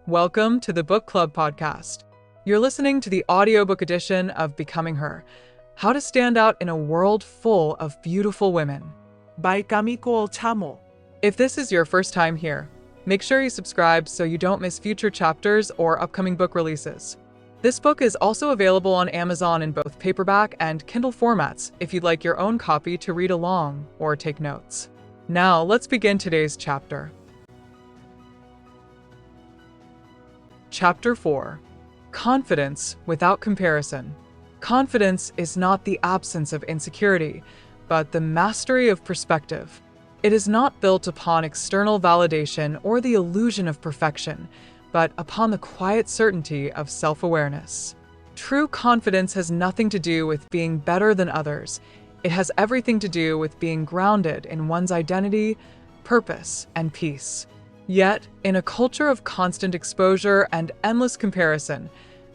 Welcome to the Book Club podcast. You're listening to the audiobook edition of Becoming Her, How to Stand Out in a World Full of Beautiful Women. by Kamiko Chamo. If this is your first time here, make sure you subscribe so you don't miss future chapters or upcoming book releases. This book is also available on Amazon in both paperback and Kindle formats if you'd like your own copy to read along or take notes. Now, let's begin today's chapter. Chapter 4. Confidence without comparison. Confidence is not the absence of insecurity, but the mastery of perspective. It is not built upon external validation or the illusion of perfection, but upon the quiet certainty of self-awareness. True confidence has nothing to do with being better than others. It has everything to do with being grounded in one's identity, purpose, and peace. Yet, in a culture of constant exposure and endless comparison,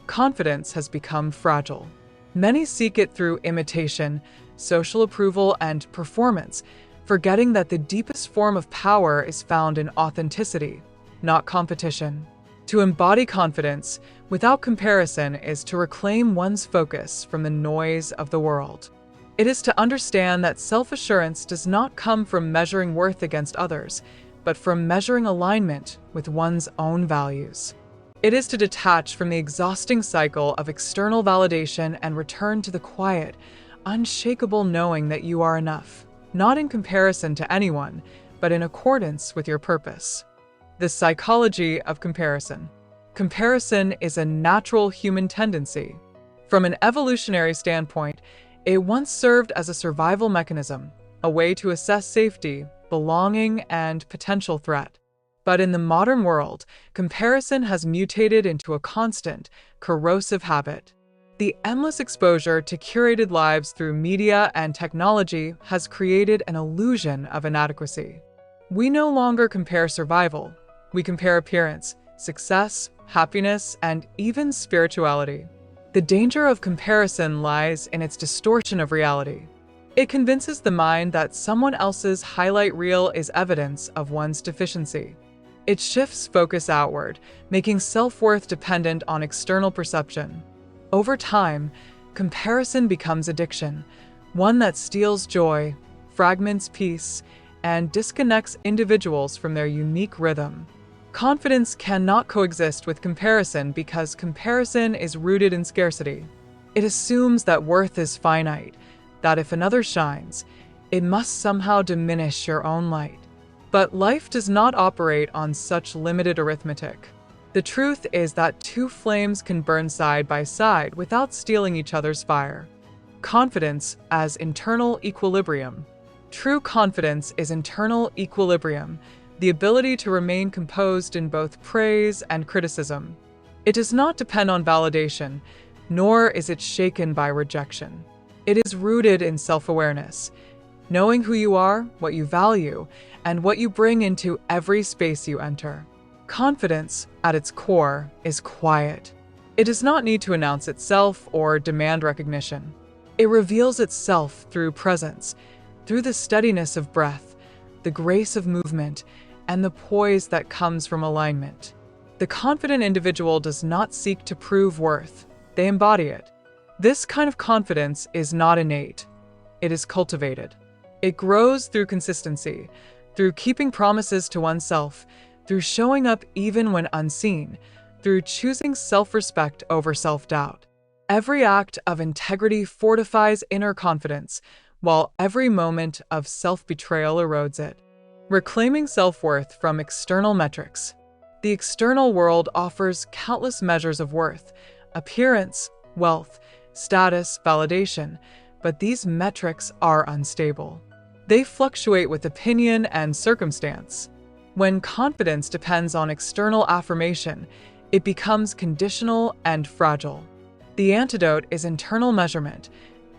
confidence has become fragile. Many seek it through imitation, social approval, and performance, forgetting that the deepest form of power is found in authenticity, not competition. To embody confidence without comparison is to reclaim one's focus from the noise of the world. It is to understand that self-assurance does not come from measuring worth against others, but from measuring alignment with one's own values. It is to detach from the exhausting cycle of external validation and return to the quiet, unshakable knowing that you are enough, not in comparison to anyone, but in accordance with your purpose. The psychology of comparison. Comparison is a natural human tendency. From an evolutionary standpoint, it once served as a survival mechanism, a way to assess safety, belonging, and potential threat. But in the modern world, comparison has mutated into a constant, corrosive habit. The endless exposure to curated lives through media and technology has created an illusion of inadequacy. We no longer compare survival. We compare appearance, success, happiness, and even spirituality. The danger of comparison lies in its distortion of reality. It convinces the mind that someone else's highlight reel is evidence of one's deficiency. It shifts focus outward, making self-worth dependent on external perception. Over time, comparison becomes addiction, one that steals joy, fragments peace, and disconnects individuals from their unique rhythm. Confidence cannot coexist with comparison because comparison is rooted in scarcity. It assumes that worth is finite, that if another shines, it must somehow diminish your own light. But life does not operate on such limited arithmetic. The truth is that two flames can burn side by side without stealing each other's fire. Confidence as internal equilibrium. True confidence is internal equilibrium, the ability to remain composed in both praise and criticism. It does not depend on validation, nor is it shaken by rejection. It is rooted in self-awareness, knowing who you are, what you value, and what you bring into every space you enter. Confidence, at its core, is quiet. It does not need to announce itself or demand recognition. It reveals itself through presence, through the steadiness of breath, the grace of movement, and the poise that comes from alignment. The confident individual does not seek to prove worth, they embody it. This kind of confidence is not innate, it is cultivated. It grows through consistency, through keeping promises to oneself, through showing up even when unseen, through choosing self-respect over self-doubt. Every act of integrity fortifies inner confidence, while every moment of self-betrayal erodes it. Reclaiming self-worth from external metrics. The external world offers countless measures of worth, appearance, wealth, status, validation, but these metrics are unstable. They fluctuate with opinion and circumstance. When confidence depends on external affirmation, it becomes conditional and fragile. The antidote is internal measurement,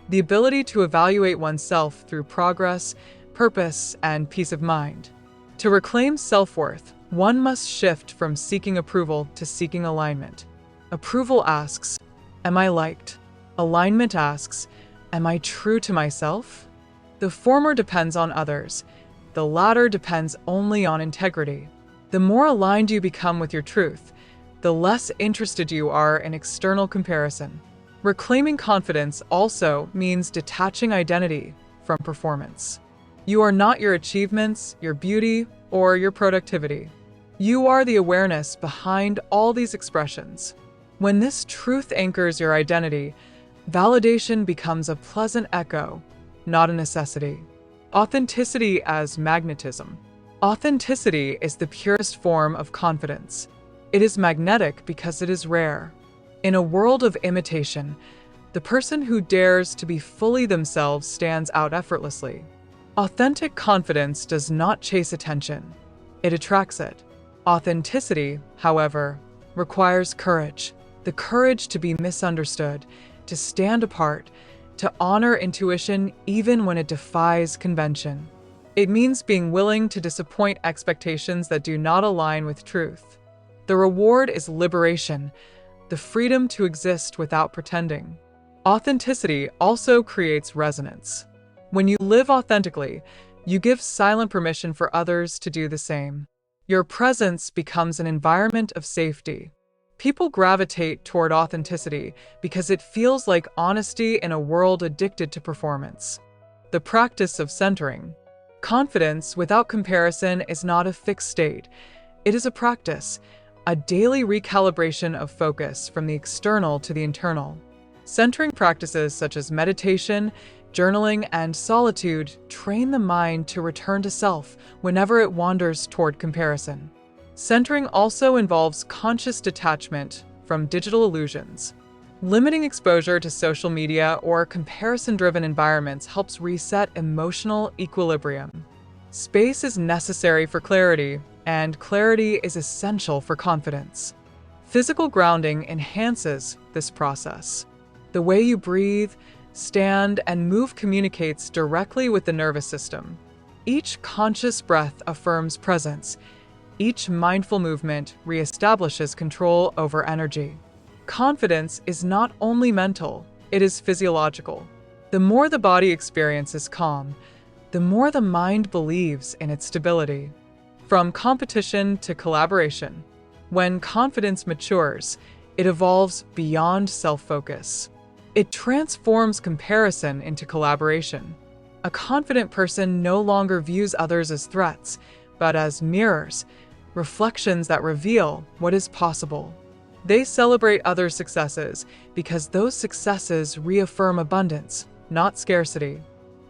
the ability to evaluate oneself through progress, purpose, and peace of mind. To reclaim self-worth, one must shift from seeking approval to seeking alignment. Approval asks, "Am I liked?" Alignment asks, "Am I true to myself?" The former depends on others. The latter depends only on integrity. The more aligned you become with your truth, the less interested you are in external comparison. Reclaiming confidence also means detaching identity from performance. You are not your achievements, your beauty, or your productivity. You are the awareness behind all these expressions. When this truth anchors your identity, validation becomes a pleasant echo, not a necessity. Authenticity as magnetism. Authenticity is the purest form of confidence. It is magnetic because it is rare. In a world of imitation, the person who dares to be fully themselves stands out effortlessly. Authentic confidence does not chase attention. It attracts it. Authenticity, however, requires courage. The courage to be misunderstood, to stand apart, to honor intuition even when it defies convention. It means being willing to disappoint expectations that do not align with truth. The reward is liberation, the freedom to exist without pretending. Authenticity also creates resonance. When you live authentically, you give silent permission for others to do the same. Your presence becomes an environment of safety. People gravitate toward authenticity because it feels like honesty in a world addicted to performance. The practice of centering. Confidence without comparison is not a fixed state. It is a practice, a daily recalibration of focus from the external to the internal. Centering practices such as meditation, journaling, and solitude train the mind to return to self whenever it wanders toward comparison. Centering also involves conscious detachment from digital illusions. Limiting exposure to social media or comparison-driven environments helps reset emotional equilibrium. Space is necessary for clarity, and clarity is essential for confidence. Physical grounding enhances this process. The way you breathe, stand, and move communicates directly with the nervous system. Each conscious breath affirms presence. Each mindful movement reestablishes control over energy. Confidence is not only mental, it is physiological. The more the body experiences calm, the more the mind believes in its stability. From competition to collaboration, when confidence matures, it evolves beyond self-focus. It transforms comparison into collaboration. A confident person no longer views others as threats, but as mirrors, reflections that reveal what is possible. They celebrate others' successes because those successes reaffirm abundance, not scarcity.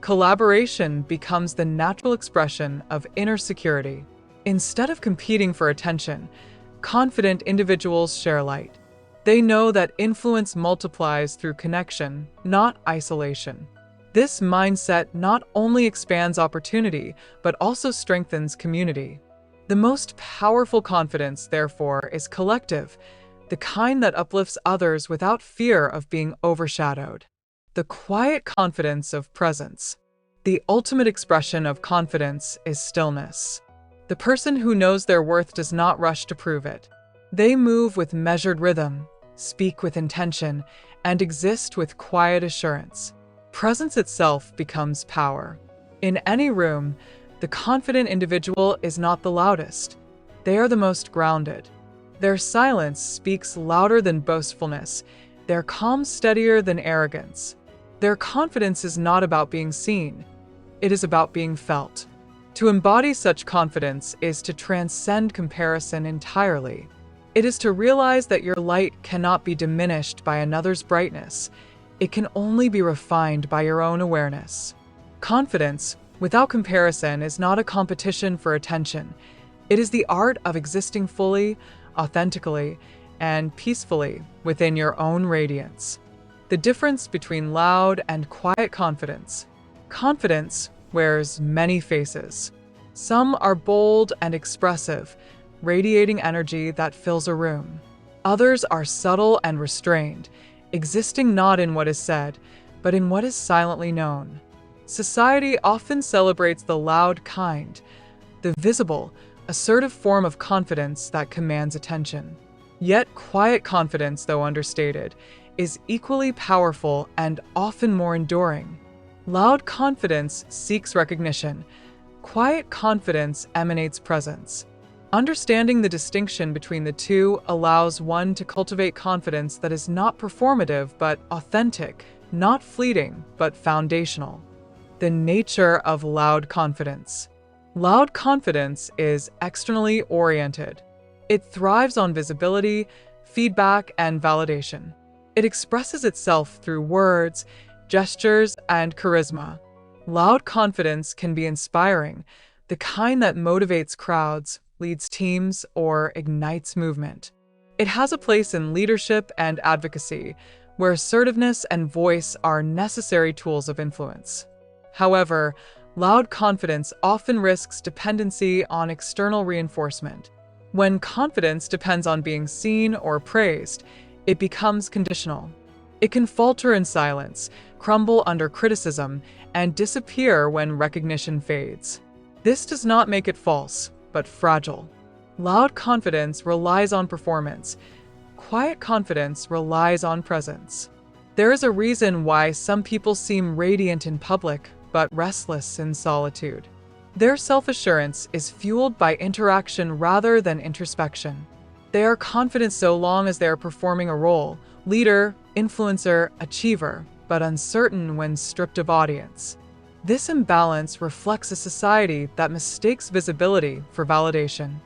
Collaboration becomes the natural expression of inner security. Instead of competing for attention, confident individuals share light. They know that influence multiplies through connection, not isolation. This mindset not only expands opportunity, but also strengthens community. The most powerful confidence, therefore, is collective, the kind that uplifts others without fear of being overshadowed. The quiet confidence of presence. The ultimate expression of confidence is stillness. The person who knows their worth does not rush to prove it. They move with measured rhythm, speak with intention, and exist with quiet assurance. Presence itself becomes power. In any room, the confident individual is not the loudest. They are the most grounded. Their silence speaks louder than boastfulness, their calm steadier than arrogance. Their confidence is not about being seen. It is about being felt. To embody such confidence is to transcend comparison entirely. It is to realize that your light cannot be diminished by another's brightness. It can only be refined by your own awareness. Confidence, without comparison, is not a competition for attention. It is the art of existing fully, authentically, and peacefully within your own radiance. The difference between loud and quiet confidence. Confidence wears many faces. Some are bold and expressive, radiating energy that fills a room. Others are subtle and restrained, existing not in what is said, but in what is silently known. Society often celebrates the loud kind, the visible, assertive form of confidence that commands attention. Yet quiet confidence, though understated, is equally powerful and often more enduring. Loud confidence seeks recognition. Quiet confidence emanates presence. Understanding the distinction between the two allows one to cultivate confidence that is not performative but authentic, not fleeting but foundational. The nature of loud confidence. Loud confidence is externally oriented. It thrives on visibility, feedback, and validation. It expresses itself through words, gestures, and charisma. Loud confidence can be inspiring, the kind that motivates crowds, leads teams, or ignites movement. It has a place in leadership and advocacy, where assertiveness and voice are necessary tools of influence. However, loud confidence often risks dependency on external reinforcement. When confidence depends on being seen or praised, it becomes conditional. It can falter in silence, crumble under criticism, and disappear when recognition fades. This does not make it false, but fragile. Loud confidence relies on performance. Quiet confidence relies on presence. There is a reason why some people seem radiant in public, but restless in solitude. Their self-assurance is fueled by interaction rather than introspection. They are confident so long as they are performing a role, leader, influencer, achiever, but uncertain when stripped of audience. This imbalance reflects a society that mistakes visibility for validation.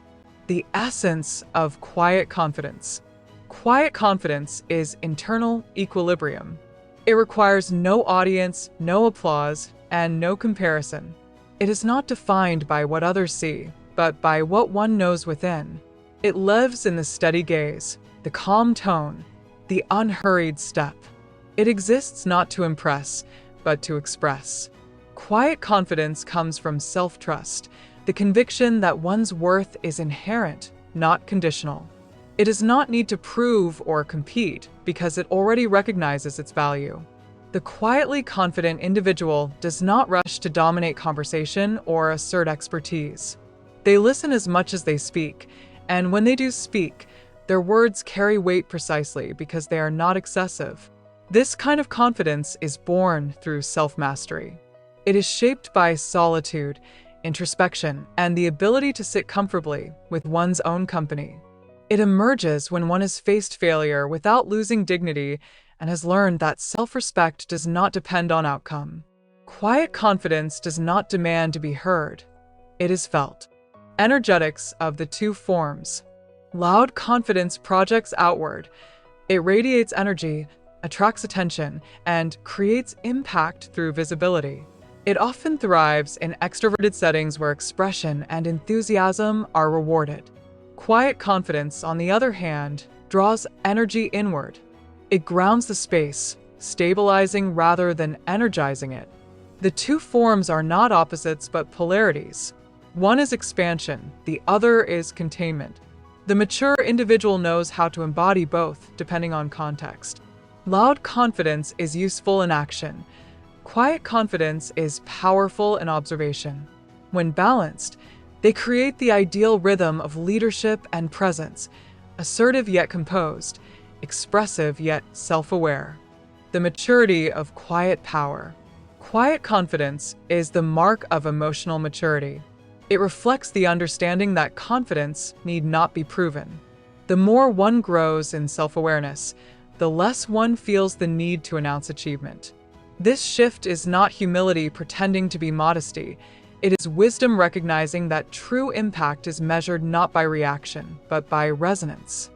The essence of quiet confidence. Quiet confidence is internal equilibrium. It requires no audience, no applause, and no comparison. It is not defined by what others see, but by what one knows within. It lives in the steady gaze, the calm tone, the unhurried step. It exists not to impress, but to express. Quiet confidence comes from self-trust, the conviction that one's worth is inherent, not conditional. It does not need to prove or compete because it already recognizes its value. The quietly confident individual does not rush to dominate conversation or assert expertise. They listen as much as they speak, and when they do speak, their words carry weight precisely because they are not excessive. This kind of confidence is born through self-mastery. It is shaped by solitude, introspection, and the ability to sit comfortably with one's own company. It emerges when one has faced failure without losing dignity and has learned that self-respect does not depend on outcome. Quiet confidence does not demand to be heard. It is felt. Energetics of the two forms. Loud confidence projects outward. It radiates energy, attracts attention, and creates impact through visibility. It often thrives in extroverted settings where expression and enthusiasm are rewarded. Quiet confidence, on the other hand, draws energy inward. It grounds the space, stabilizing rather than energizing it. The two forms are not opposites but polarities. One is expansion, the other is containment. The mature individual knows how to embody both, depending on context. Loud confidence is useful in action. Quiet confidence is powerful in observation. When balanced, they create the ideal rhythm of leadership and presence, assertive yet composed, expressive yet self-aware. The maturity of quiet power. Quiet confidence is the mark of emotional maturity. It reflects the understanding that confidence need not be proven. The more one grows in self-awareness, the less one feels the need to announce achievement. This shift is not humility pretending to be modesty. It is wisdom recognizing that true impact is measured not by reaction, but by resonance.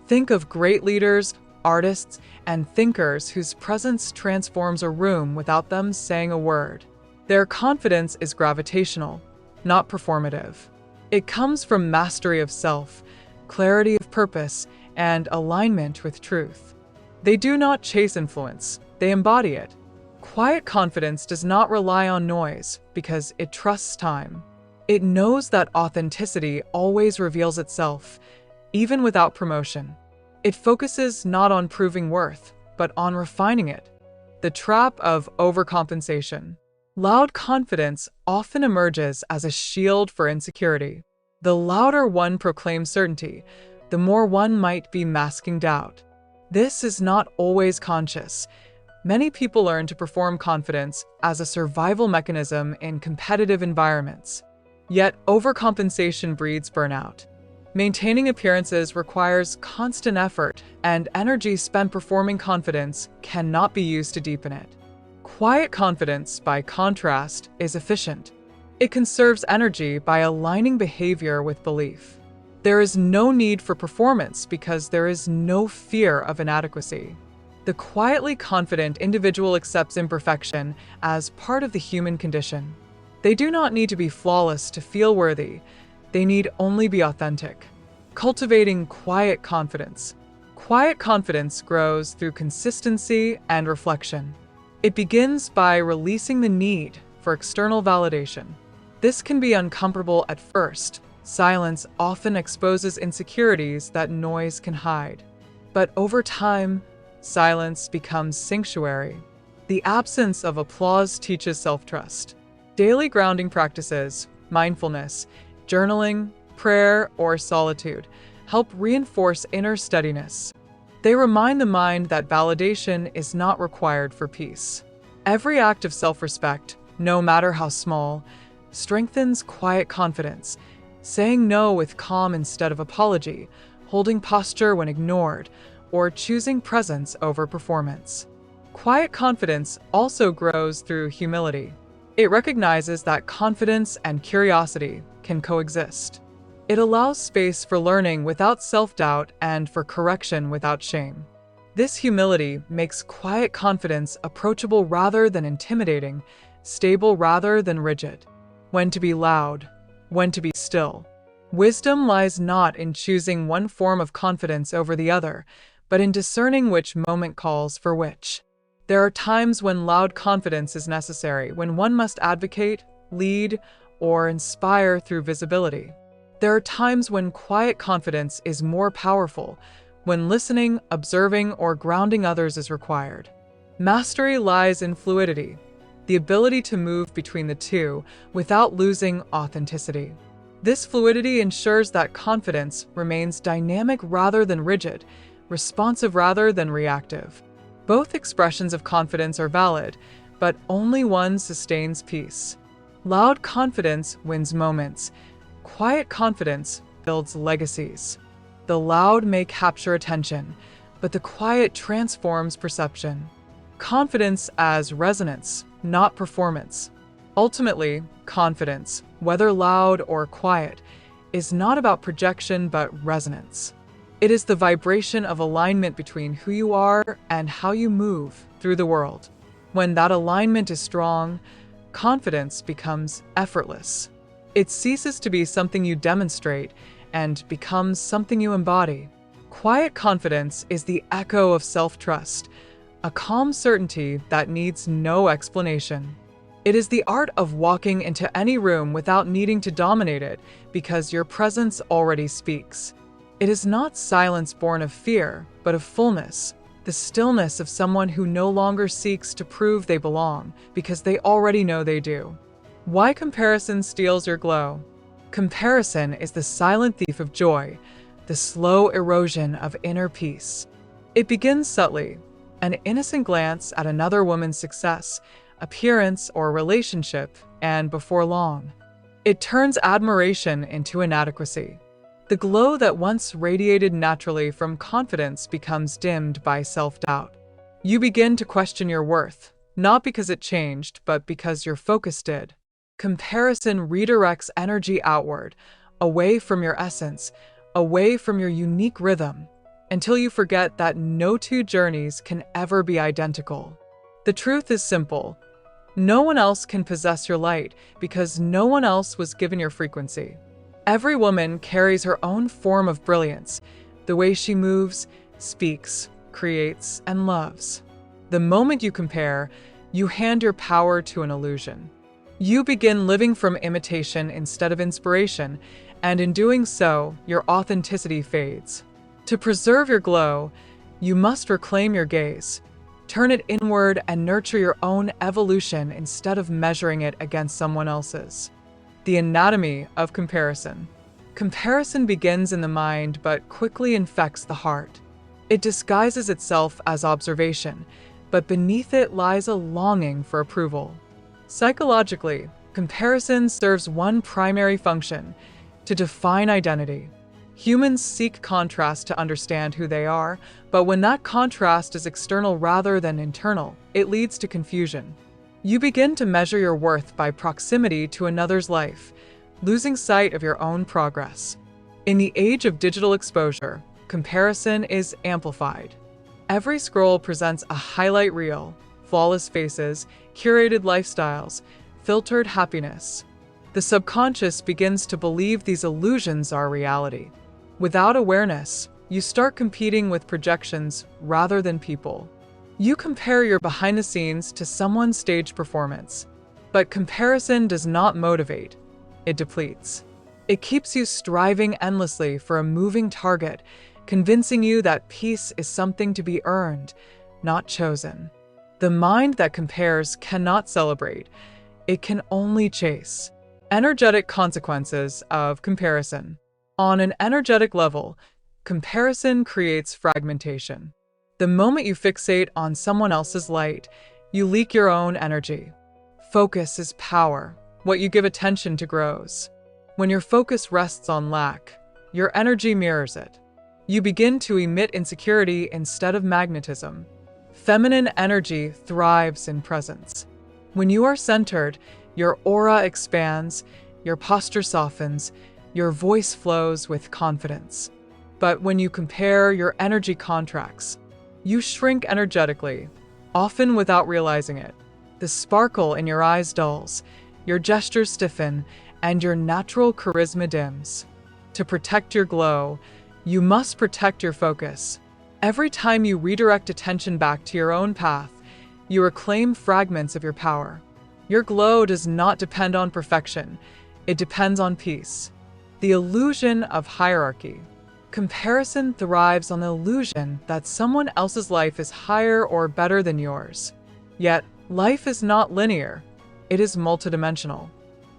Think of great leaders, artists, and thinkers whose presence transforms a room without them saying a word. Their confidence is gravitational, not performative. It comes from mastery of self, clarity of purpose, and alignment with truth. They do not chase influence, they embody it. Quiet confidence does not rely on noise because it trusts time. It knows that authenticity always reveals itself, even without promotion. It focuses not on proving worth, but on refining it. The trap of overcompensation. Loud confidence often emerges as a shield for insecurity. The louder one proclaims certainty, the more one might be masking doubt. This is not always conscious. Many people learn to perform confidence as a survival mechanism in competitive environments. Yet overcompensation breeds burnout. Maintaining appearances requires constant effort, and energy spent performing confidence cannot be used to deepen it. Quiet confidence, by contrast, is efficient. It conserves energy by aligning behavior with belief. There is no need for performance because there is no fear of inadequacy. The quietly confident individual accepts imperfection as part of the human condition. They do not need to be flawless to feel worthy. They need only be authentic. Cultivating quiet confidence. Quiet confidence grows through consistency and reflection. It begins by releasing the need for external validation. This can be uncomfortable at first. Silence often exposes insecurities that noise can hide. But over time, silence becomes sanctuary. The absence of applause teaches self-trust. Daily grounding practices, mindfulness, journaling, prayer, or solitude help reinforce inner steadiness. They remind the mind that validation is not required for peace. Every act of self-respect, no matter how small, strengthens quiet confidence. Saying no with calm instead of apology, holding posture when ignored, or choosing presence over performance. Quiet confidence also grows through humility. It recognizes that confidence and curiosity can coexist. It allows space for learning without self-doubt and for correction without shame. This humility makes quiet confidence approachable rather than intimidating, stable rather than rigid. When to be loud, when to be still. Wisdom lies not in choosing one form of confidence over the other, but in discerning which moment calls for which. There are times when loud confidence is necessary, when one must advocate, lead, or inspire through visibility. There are times when quiet confidence is more powerful, when listening, observing, or grounding others is required. Mastery lies in fluidity, the ability to move between the two without losing authenticity. This fluidity ensures that confidence remains dynamic rather than rigid, responsive rather than reactive. Both expressions of confidence are valid, but only one sustains peace. Loud confidence wins moments. Quiet confidence builds legacies. The loud may capture attention, but the quiet transforms perception. Confidence as resonance, not performance. Ultimately, confidence, whether loud or quiet, is not about projection but resonance. It is the vibration of alignment between who you are and how you move through the world. When that alignment is strong, confidence becomes effortless. It ceases to be something you demonstrate and becomes something you embody. Quiet confidence is the echo of self-trust, a calm certainty that needs no explanation. It is the art of walking into any room without needing to dominate it because your presence already speaks. It is not silence born of fear, but of fullness, the stillness of someone who no longer seeks to prove they belong because they already know they do. Why comparison steals your glow? Comparison is the silent thief of joy, the slow erosion of inner peace. It begins subtly, an innocent glance at another woman's success, appearance, or relationship, and before long, it turns admiration into inadequacy. The glow that once radiated naturally from confidence becomes dimmed by self-doubt. You begin to question your worth, not because it changed, but because your focus did. Comparison redirects energy outward, away from your essence, away from your unique rhythm, until you forget that no two journeys can ever be identical. The truth is simple. No one else can possess your light because no one else was given your frequency. Every woman carries her own form of brilliance, the way she moves, speaks, creates, and loves. The moment you compare, you hand your power to an illusion. You begin living from imitation instead of inspiration, and in doing so, your authenticity fades. To preserve your glow, you must reclaim your gaze. Turn it inward and nurture your own evolution instead of measuring it against someone else's. The anatomy of comparison. Comparison begins in the mind but quickly infects the heart. It disguises itself as observation, but beneath it lies a longing for approval. Psychologically, comparison serves one primary function: to define identity. Humans seek contrast to understand who they are, but when that contrast is external rather than internal, it leads to confusion. You begin to measure your worth by proximity to another's life, losing sight of your own progress. In the age of digital exposure, comparison is amplified. Every scroll presents a highlight reel, flawless faces, curated lifestyles, filtered happiness. The subconscious begins to believe these illusions are reality. Without awareness, you start competing with projections rather than people. You compare your behind the scenes to someone's stage performance. But comparison does not motivate, it depletes. It keeps you striving endlessly for a moving target, convincing you that peace is something to be earned, not chosen. The mind that compares cannot celebrate, it can only chase. Energetic consequences of comparison. On an energetic level, comparison creates fragmentation. The moment you fixate on someone else's light, you leak your own energy. Focus is power. What you give attention to grows. When your focus rests on lack, your energy mirrors it. You begin to emit insecurity instead of magnetism. Feminine energy thrives in presence. When you are centered, your aura expands, your posture softens, your voice flows with confidence. But when you compare, your energy contracts. You shrink energetically, often without realizing it. The sparkle in your eyes dulls, your gestures stiffen, and your natural charisma dims. To protect your glow, you must protect your focus. Every time you redirect attention back to your own path, you reclaim fragments of your power. Your glow does not depend on perfection, it depends on peace. The illusion of hierarchy. Comparison thrives on the illusion that someone else's life is higher or better than yours. Yet, life is not linear, it is multidimensional.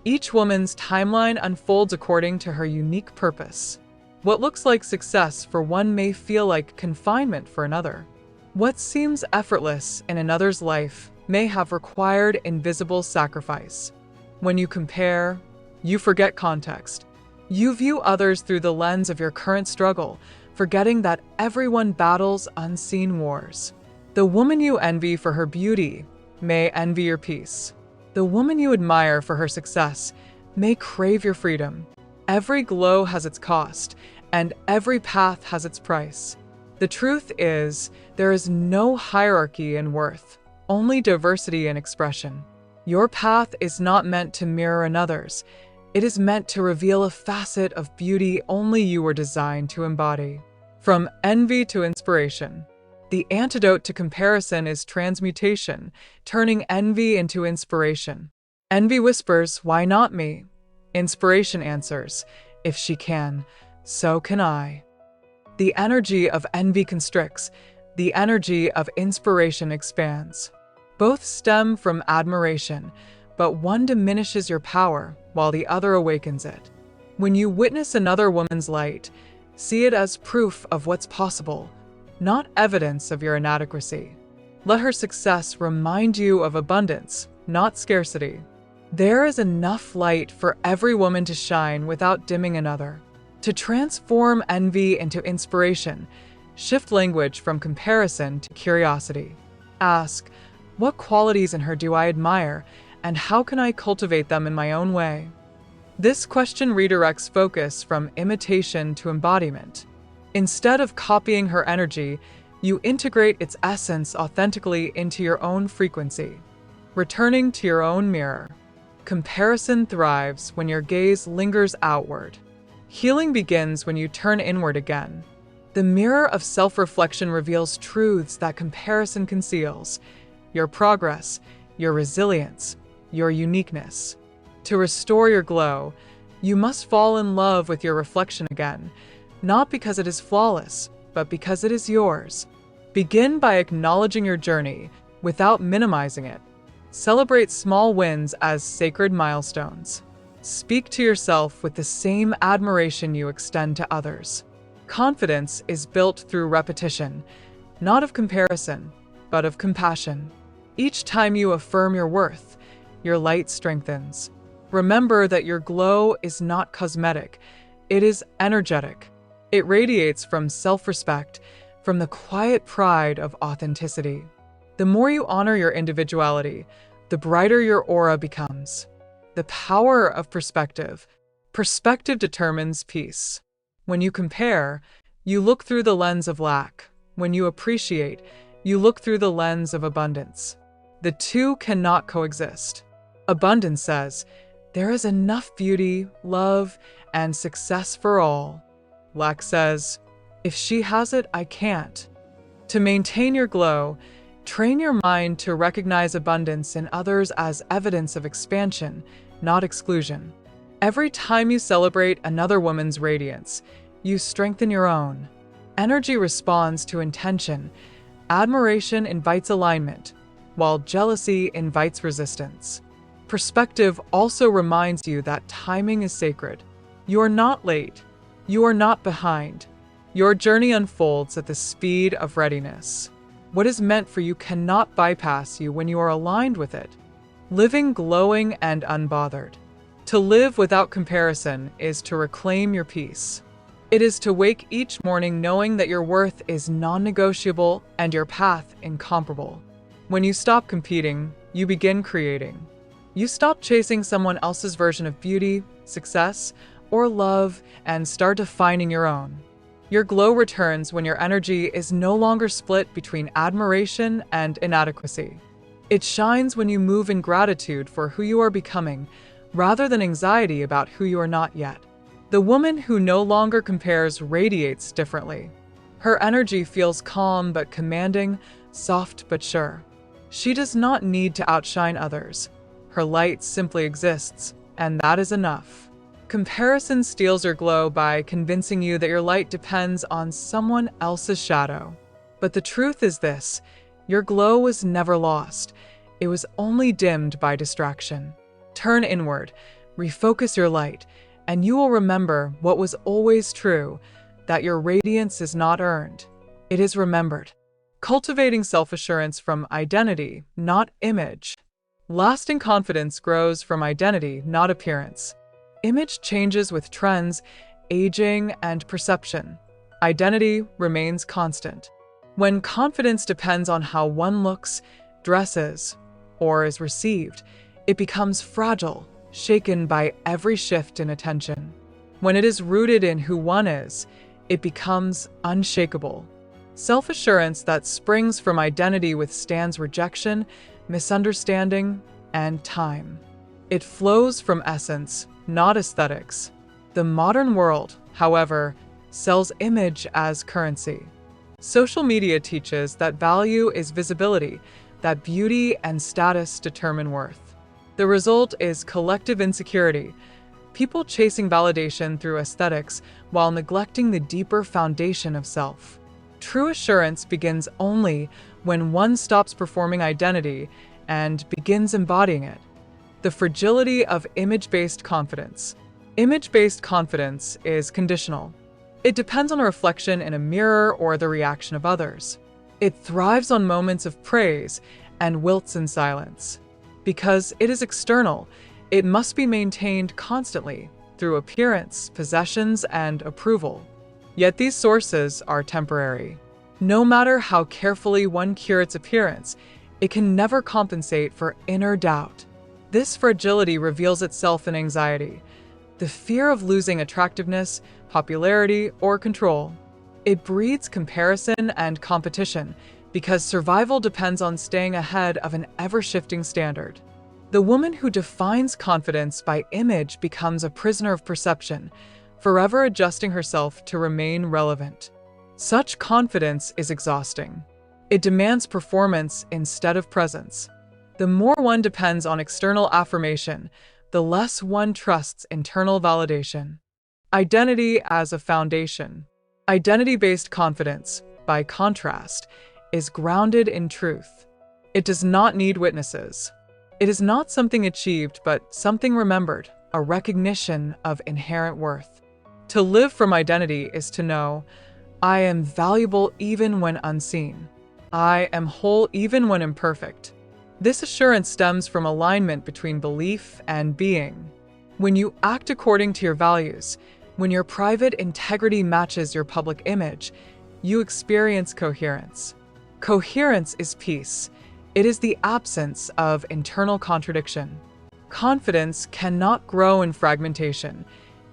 Each woman's timeline unfolds according to her unique purpose. What looks like success for one may feel like confinement for another. What seems effortless in another's life may have required invisible sacrifice. When you compare, you forget context. You view others through the lens of your current struggle, forgetting that everyone battles unseen wars. The woman you envy for her beauty may envy your peace. The woman you admire for her success may crave your freedom. Every glow has its cost, and every path has its price. The truth is, there is no hierarchy in worth, only diversity in expression. Your path is not meant to mirror another's. It is meant to reveal a facet of beauty only you were designed to embody. From envy to inspiration. The antidote to comparison is transmutation, turning envy into inspiration. Envy whispers, "Why not me?" Inspiration answers, "If she can, so can I." The energy of envy constricts, the energy of inspiration expands. Both stem from admiration, but one diminishes your power while the other awakens it. When you witness another woman's light, see it as proof of what's possible, not evidence of your inadequacy. Let her success remind you of abundance, not scarcity. There is enough light for every woman to shine without dimming another. To transform envy into inspiration, shift language from comparison to curiosity. Ask, what qualities in her do I admire, and how can I cultivate them in my own way? This question redirects focus from imitation to embodiment. Instead of copying her energy, you integrate its essence authentically into your own frequency. Returning to your own mirror. Comparison thrives when your gaze lingers outward. Healing begins when you turn inward again. The mirror of self-reflection reveals truths that comparison conceals: your progress, your resilience, your uniqueness. To restore your glow, you must fall in love with your reflection again, not because it is flawless, but because it is yours. Begin by acknowledging your journey without minimizing it. Celebrate small wins as sacred milestones. Speak to yourself with the same admiration you extend to others. Confidence is built through repetition, not of comparison, but of compassion. Each time you affirm your worth, your light strengthens. Remember that your glow is not cosmetic, it is energetic. It radiates from self-respect, from the quiet pride of authenticity. The more you honor your individuality, the brighter your aura becomes. The power of perspective. Perspective determines peace. When you compare, you look through the lens of lack. When you appreciate, you look through the lens of abundance. The two cannot coexist. Abundance says, there is enough beauty, love, and success for all. Lack says, if she has it, I can't. To maintain your glow, train your mind to recognize abundance in others as evidence of expansion, not exclusion. Every time you celebrate another woman's radiance, you strengthen your own. Energy responds to intention. Admiration invites alignment, while jealousy invites resistance. Perspective also reminds you that timing is sacred. You are not late. You are not behind. Your journey unfolds at the speed of readiness. What is meant for you cannot bypass you when you are aligned with it. Living glowing and unbothered. To live without comparison is to reclaim your peace. It is to wake each morning knowing that your worth is non-negotiable and your path incomparable. When you stop competing, you begin creating. You stop chasing someone else's version of beauty, success, or love and start defining your own. Your glow returns when your energy is no longer split between admiration and inadequacy. It shines when you move in gratitude for who you are becoming, rather than anxiety about who you are not yet. The woman who no longer compares radiates differently. Her energy feels calm but commanding, soft but sure. She does not need to outshine others. Her light simply exists, and that is enough. Comparison steals your glow by convincing you that your light depends on someone else's shadow. But the truth is this: your glow was never lost. It was only dimmed by distraction. Turn inward, refocus your light, and you will remember what was always true, that your radiance is not earned. It is remembered. Cultivating self-assurance from identity, not image. Lasting confidence grows from identity, not appearance. Image changes with trends, aging, and perception. Identity remains constant. When confidence depends on how one looks, dresses, or is received, it becomes fragile, shaken by every shift in attention. When it is rooted in who one is, it becomes unshakable. Self-assurance that springs from identity withstands rejection, misunderstanding, and time. It flows from essence, not aesthetics. The modern world, however, sells image as currency. Social media teaches that value is visibility, that beauty and status determine worth. The result is collective insecurity, people chasing validation through aesthetics while neglecting the deeper foundation of self. True assurance begins only when one stops performing identity and begins embodying it. The fragility of image-based confidence. Image-based confidence is conditional. It depends on a reflection in a mirror or the reaction of others. It thrives on moments of praise and wilts in silence. Because it is external, it must be maintained constantly through appearance, possessions, and approval. Yet these sources are temporary. No matter how carefully one curates appearance, it can never compensate for inner doubt. This fragility reveals itself in anxiety, the fear of losing attractiveness, popularity, or control. It breeds comparison and competition because survival depends on staying ahead of an ever-shifting standard. The woman who defines confidence by image becomes a prisoner of perception, forever adjusting herself to remain relevant. Such confidence is exhausting. It demands performance instead of presence. The more one depends on external affirmation, the less one trusts internal validation. Identity as a foundation. Identity-based confidence, by contrast, is grounded in truth. It does not need witnesses. It is not something achieved, but something remembered, a recognition of inherent worth. To live from identity is to know, I am valuable even when unseen. I am whole even when imperfect. This assurance stems from alignment between belief and being. When you act according to your values, When your private integrity matches your public image, you experience coherence. Coherence is peace. It is the absence of internal contradiction. Confidence cannot grow in fragmentation.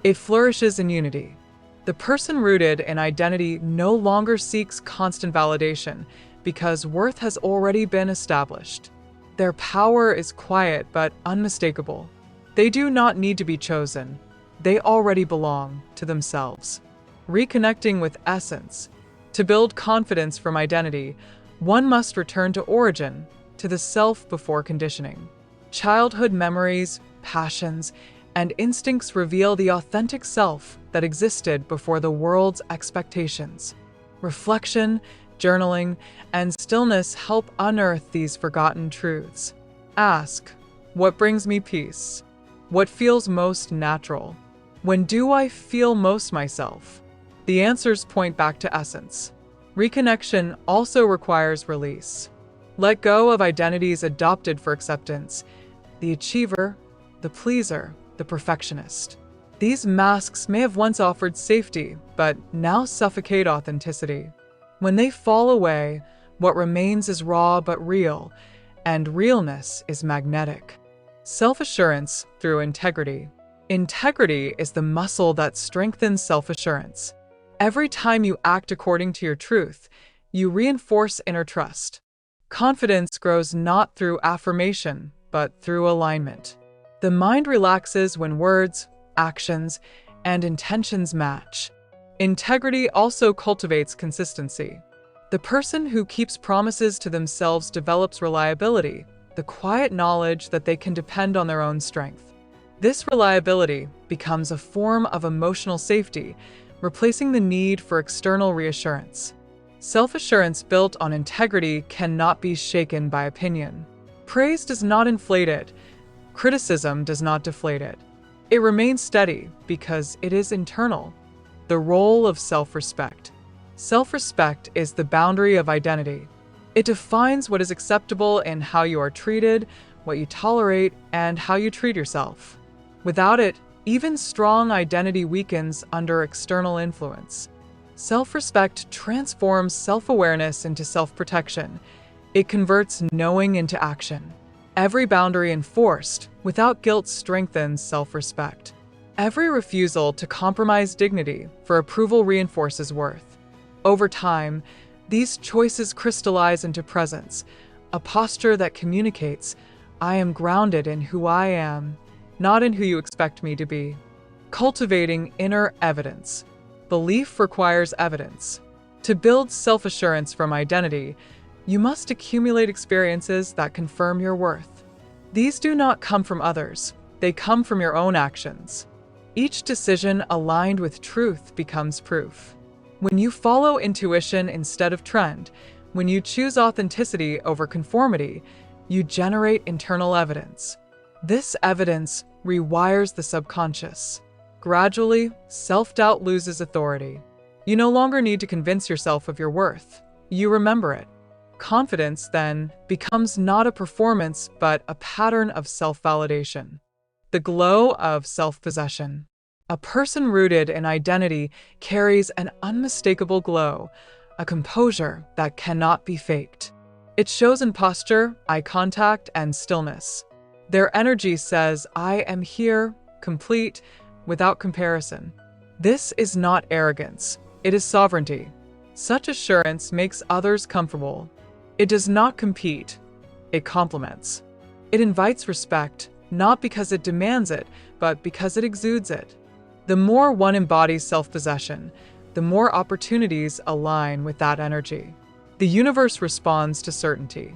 It flourishes in unity. The person rooted in identity no longer seeks constant validation because worth has already been established. Their power is quiet but unmistakable. They do not need to be chosen. They already belong to themselves. Reconnecting with essence. To build confidence from identity, one must return to origin, to the self before conditioning. Childhood memories, passions, and instincts reveal the authentic self that existed before the world's expectations. Reflection, journaling, and stillness help unearth these forgotten truths. Ask, what brings me peace? What feels most natural? When do I feel most myself? The answers point back to essence. Reconnection also requires release. Let go of identities adopted for acceptance: the achiever, the pleaser, the perfectionist. These masks may have once offered safety, but now suffocate authenticity. When they fall away, what remains is raw but real, and realness is magnetic. Self-assurance through integrity. Integrity is the muscle that strengthens self-assurance. Every time you act according to your truth, you reinforce inner trust. Confidence grows not through affirmation, but through alignment. The mind relaxes when words, actions, and intentions match. Integrity also cultivates consistency. The person who keeps promises to themselves develops reliability, the quiet knowledge that they can depend on their own strength. This reliability becomes a form of emotional safety, replacing the need for external reassurance. Self-assurance built on integrity cannot be shaken by opinion. Praise does not inflate it. Criticism does not deflate it. It remains steady because it is internal. The role of self-respect. Self-respect is the boundary of identity. It defines what is acceptable in how you are treated, what you tolerate, and how you treat yourself. Without it, even strong identity weakens under external influence. Self-respect transforms self-awareness into self-protection. It converts knowing into action. Every boundary enforced without guilt strengthens self-respect. Every refusal to compromise dignity for approval reinforces worth. Over time, these choices crystallize into presence, a posture that communicates, I am grounded in who I am, not in who you expect me to be. Cultivating inner evidence. Belief requires evidence. To build self-assurance from identity, you must accumulate experiences that confirm your worth. These do not come from others, they come from your own actions. Each decision aligned with truth becomes proof. When you follow intuition instead of trend, when you choose authenticity over conformity, you generate internal evidence. This evidence rewires the subconscious. Gradually, self-doubt loses authority. You no longer need to convince yourself of your worth. You remember it. Confidence, then, becomes not a performance but a pattern of self-validation. The glow of self-possession. A person rooted in identity carries an unmistakable glow, a composure that cannot be faked. It shows in posture, eye contact, and stillness. Their energy says, I am here, complete, without comparison. This is not arrogance, it is sovereignty. Such assurance makes others comfortable. It does not compete, it complements. It invites respect, not because it demands it, but because it exudes it. The more one embodies self-possession, the more opportunities align with that energy. The universe responds to certainty.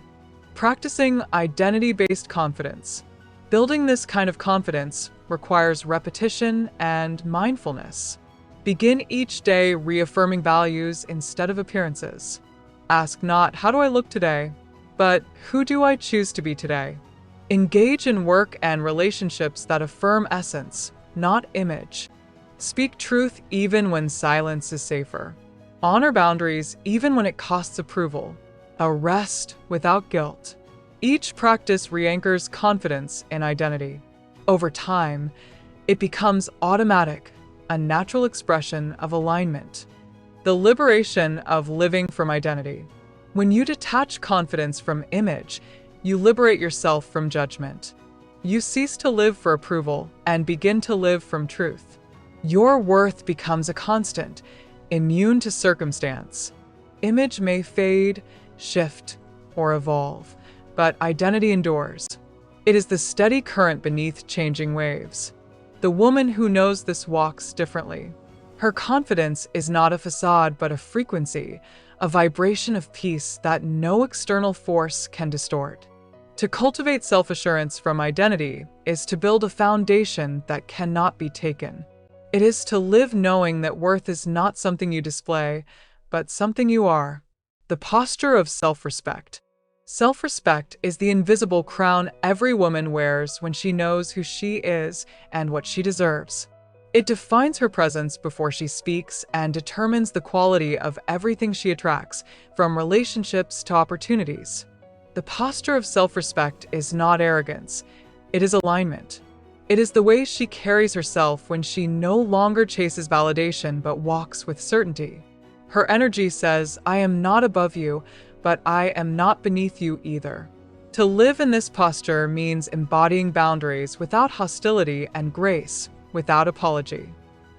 Practicing identity-based confidence. Building this kind of confidence requires repetition and mindfulness. Begin each day reaffirming values instead of appearances. Ask not, how do I look today? But who do I choose to be today? Engage in work and relationships that affirm essence, not image. Speak truth even when silence is safer. Honor boundaries even when it costs approval. A rest without guilt. Each practice re-anchors confidence in identity. Over time, it becomes automatic, a natural expression of alignment. The liberation of living from identity. When you detach confidence from image, you liberate yourself from judgment. You cease to live for approval and begin to live from truth. Your worth becomes a constant, immune to circumstance. Image may fade, shift, or evolve, but identity endures. It is the steady current beneath changing waves. The woman who knows this walks differently. Her confidence is not a facade but a frequency, a vibration of peace that no external force can distort. To cultivate self-assurance from identity is to build a foundation that cannot be taken. It is to live knowing that worth is not something you display, but something you are. The posture of self-respect. Self-respect is the invisible crown every woman wears when she knows who she is and what she deserves. It defines her presence before she speaks and determines the quality of everything she attracts, from relationships to opportunities. The posture of self-respect is not arrogance, it is alignment. It is the way she carries herself when she no longer chases validation but walks with certainty. Her energy says, "I am not above you, but I am not beneath you either." To live in this posture means embodying boundaries without hostility and grace without apology.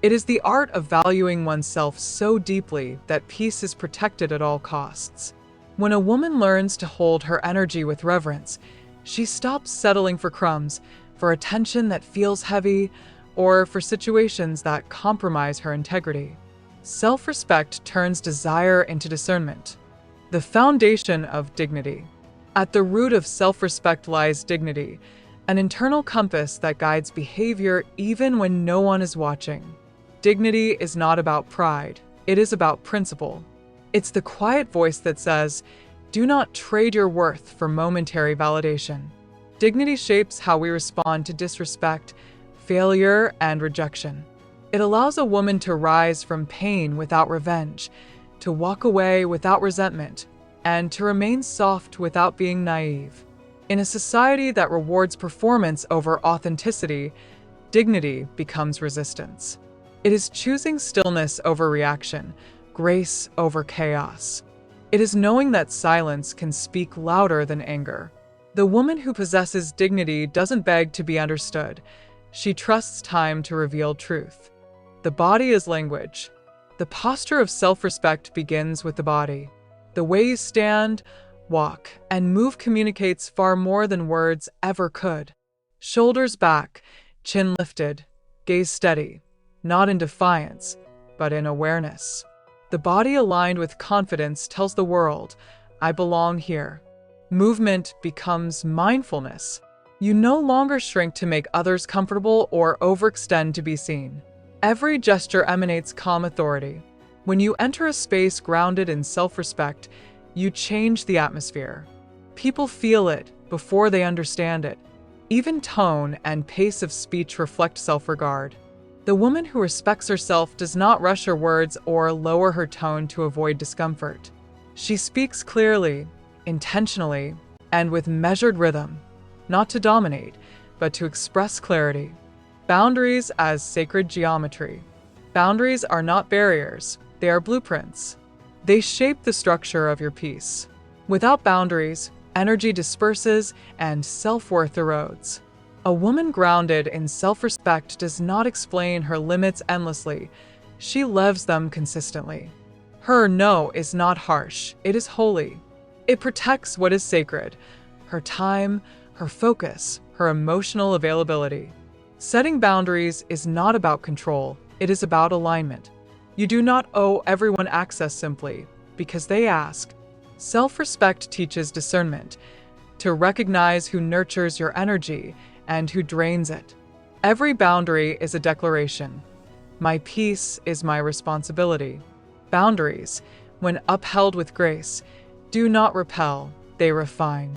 It is the art of valuing oneself so deeply that peace is protected at all costs. When a woman learns to hold her energy with reverence, she stops settling for crumbs, for attention that feels heavy, or for situations that compromise her integrity. Self-respect turns desire into discernment. The foundation of dignity. At the root of self-respect lies dignity, an internal compass that guides behavior even when no one is watching. Dignity is not about pride, it is about principle. It's the quiet voice that says, "Do not trade your worth for momentary validation." Dignity shapes how we respond to disrespect, failure, and rejection. It allows a woman to rise from pain without revenge, to walk away without resentment, and to remain soft without being naive. In a society that rewards performance over authenticity, dignity becomes resistance. It is choosing stillness over reaction, grace over chaos. It is knowing that silence can speak louder than anger. The woman who possesses dignity doesn't beg to be understood. She trusts time to reveal truth. The body is language. The posture of self-respect begins with the body. The way you stand, walk, and move communicates far more than words ever could. Shoulders back, chin lifted, gaze steady, not in defiance, but in awareness. The body aligned with confidence tells the world, "I belong here." Movement becomes mindfulness. You no longer shrink to make others comfortable or overextend to be seen. Every gesture emanates calm authority. When you enter a space grounded in self-respect, you change the atmosphere. People feel it before they understand it. Even tone and pace of speech reflect self-regard. The woman who respects herself does not rush her words or lower her tone to avoid discomfort. She speaks clearly, intentionally, and with measured rhythm, not to dominate, but to express clarity. Boundaries as sacred geometry. Boundaries are not barriers, they are blueprints. They shape the structure of your peace. Without boundaries, energy disperses and self-worth erodes. A woman grounded in self-respect does not explain her limits endlessly, she lives them consistently. Her no is not harsh, it is holy. It protects what is sacred, her time, her focus, her emotional availability. Setting boundaries is not about control, it is about alignment. You do not owe everyone access simply because they ask. Self-respect teaches discernment, to recognize who nurtures your energy and who drains it. Every boundary is a declaration. My peace is my responsibility. Boundaries, when upheld with grace, do not repel, they refine.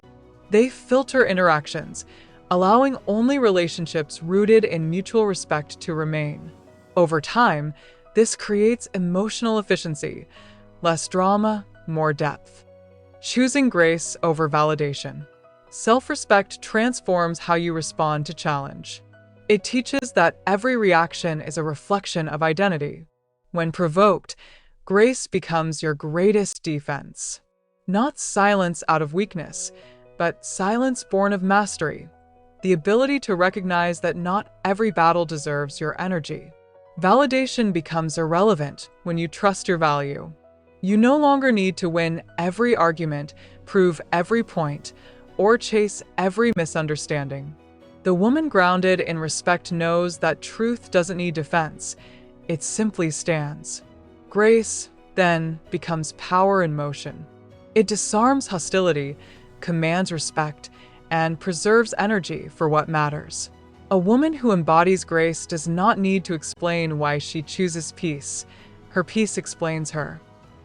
They filter interactions, allowing only relationships rooted in mutual respect to remain. Over time, this creates emotional efficiency, less drama, more depth. Choosing grace over validation. Self-respect transforms how you respond to challenge. It teaches that every reaction is a reflection of identity. When provoked, grace becomes your greatest defense. Not silence out of weakness, but silence born of mastery. The ability to recognize that not every battle deserves your energy. Validation becomes irrelevant when you trust your value. You no longer need to win every argument, prove every point, or chase every misunderstanding. The woman grounded in respect knows that truth doesn't need defense, it simply stands. Grace, then, becomes power in motion. It disarms hostility, commands respect, and preserves energy for what matters. A woman who embodies grace does not need to explain why she chooses peace. Her peace explains her.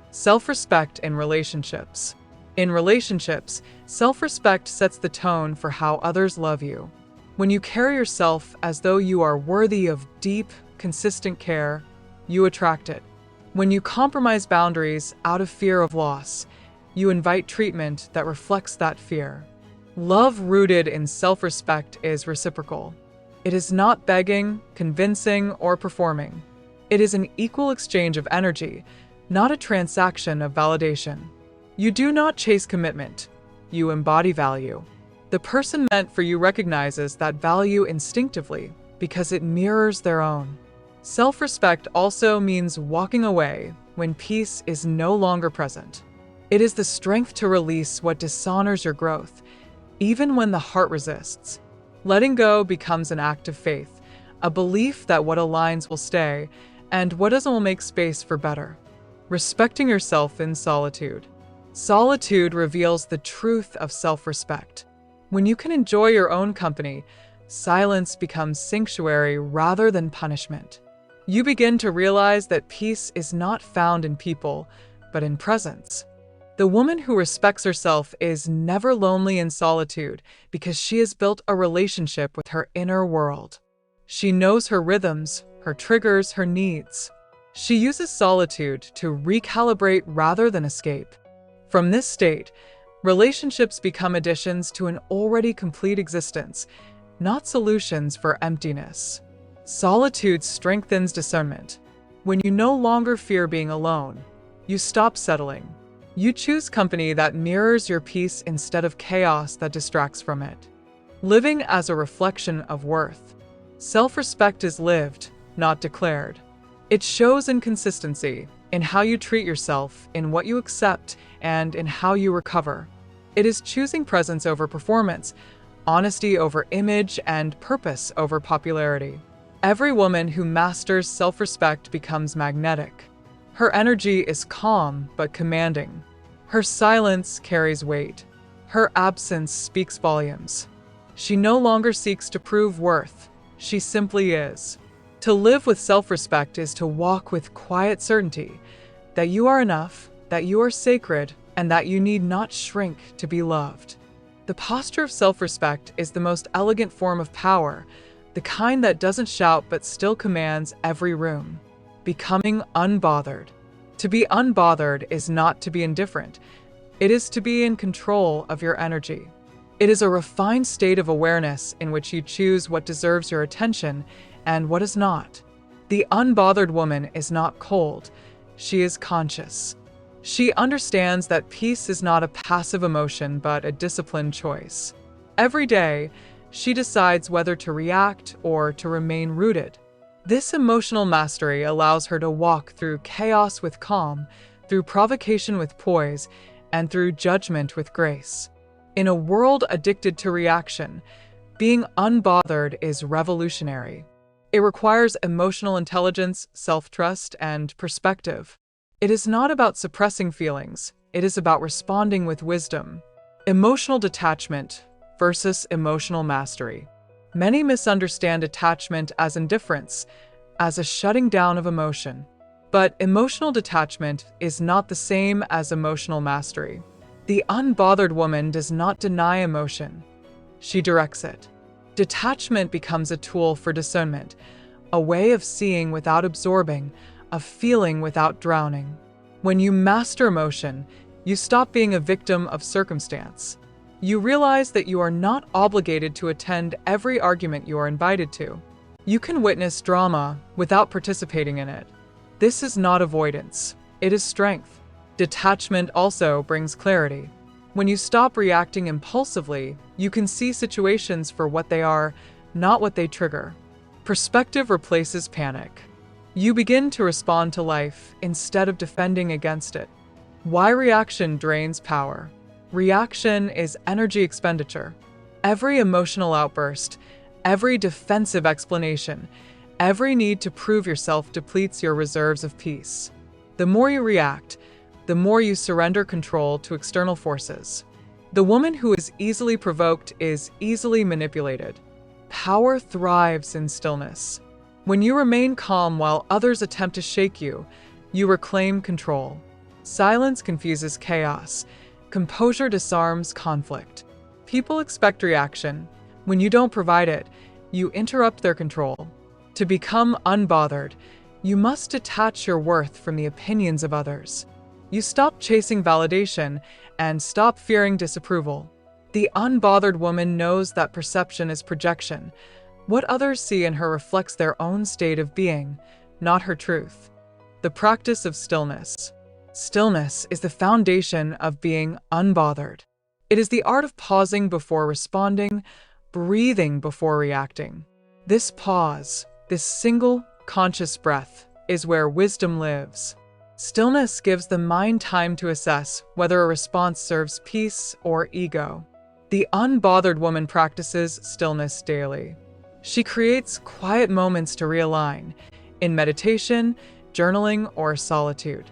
Self-respect in relationships. In relationships, self-respect sets the tone for how others love you. When you carry yourself as though you are worthy of deep, consistent care, you attract it. When you compromise boundaries out of fear of loss, you invite treatment that reflects that fear. Love rooted in self-respect is reciprocal. It is not begging, convincing, or performing. It is an equal exchange of energy, not a transaction of validation. You do not chase commitment. You embody value. The person meant for you recognizes that value instinctively because it mirrors their own. Self-respect also means walking away when peace is no longer present. It is the strength to release what dishonors your growth, even when the heart resists. Letting go becomes an act of faith, a belief that what aligns will stay, and what doesn't will make space for better. Respecting yourself in solitude. Solitude reveals the truth of self-respect. When you can enjoy your own company, silence becomes sanctuary rather than punishment. You begin to realize that peace is not found in people, but in presence. The woman who respects herself is never lonely in solitude because she has built a relationship with her inner world. She knows her rhythms, her triggers, her needs. She uses solitude to recalibrate rather than escape. From this state, relationships become additions to an already complete existence, not solutions for emptiness. Solitude strengthens discernment. When you no longer fear being alone, you stop settling. You choose company that mirrors your peace instead of chaos that distracts from it. Living as a reflection of worth. Self-respect is lived, not declared. It shows in consistency, in how you treat yourself, in what you accept, and in how you recover. It is choosing presence over performance, honesty over image, and purpose over popularity. Every woman who masters self-respect becomes magnetic. Her energy is calm but commanding. Her silence carries weight. Her absence speaks volumes. She no longer seeks to prove worth. She simply is. To live with self-respect is to walk with quiet certainty that you are enough, that you are sacred, and that you need not shrink to be loved. The posture of self-respect is the most elegant form of power, the kind that doesn't shout but still commands every room. Becoming unbothered. To be unbothered is not to be indifferent. It is to be in control of your energy. It is a refined state of awareness in which you choose what deserves your attention and what is not. The unbothered woman is not cold. She is conscious. She understands that peace is not a passive emotion but a disciplined choice. Every day, she decides whether to react or to remain rooted. This emotional mastery allows her to walk through chaos with calm, through provocation with poise, and through judgment with grace. In a world addicted to reaction, being unbothered is revolutionary. It requires emotional intelligence, self-trust, and perspective. It is not about suppressing feelings, it is about responding with wisdom. Emotional detachment versus emotional mastery. Many misunderstand attachment as indifference, as a shutting down of emotion. But emotional detachment is not the same as emotional mastery. The unbothered woman does not deny emotion. She directs it. Detachment becomes a tool for discernment, a way of seeing without absorbing, of feeling without drowning. When you master emotion, you stop being a victim of circumstance. You realize that you are not obligated to attend every argument you are invited to. You can witness drama without participating in it. This is not avoidance, it is strength. Detachment also brings clarity. When you stop reacting impulsively, you can see situations for what they are, not what they trigger. Perspective replaces panic. You begin to respond to life instead of defending against it. Why reaction drains power? Reaction is energy expenditure. Every emotional outburst, every defensive explanation, every need to prove yourself depletes your reserves of peace. The more you react, the more you surrender control to external forces. The woman who is easily provoked is easily manipulated. Power thrives in stillness. When you remain calm while others attempt to shake you, you reclaim control. Silence confuses chaos. Composure disarms conflict. People expect reaction. When you don't provide it, you interrupt their control. To become unbothered, you must detach your worth from the opinions of others. You stop chasing validation and stop fearing disapproval. The unbothered woman knows that perception is projection. What others see in her reflects their own state of being, not her truth. The practice of stillness. Stillness is the foundation of being unbothered. It is the art of pausing before responding, breathing before reacting. This pause, this single conscious breath, is where wisdom lives. Stillness gives the mind time to assess whether a response serves peace or ego. The unbothered woman practices stillness daily. She creates quiet moments to realign, in meditation, journaling, or solitude.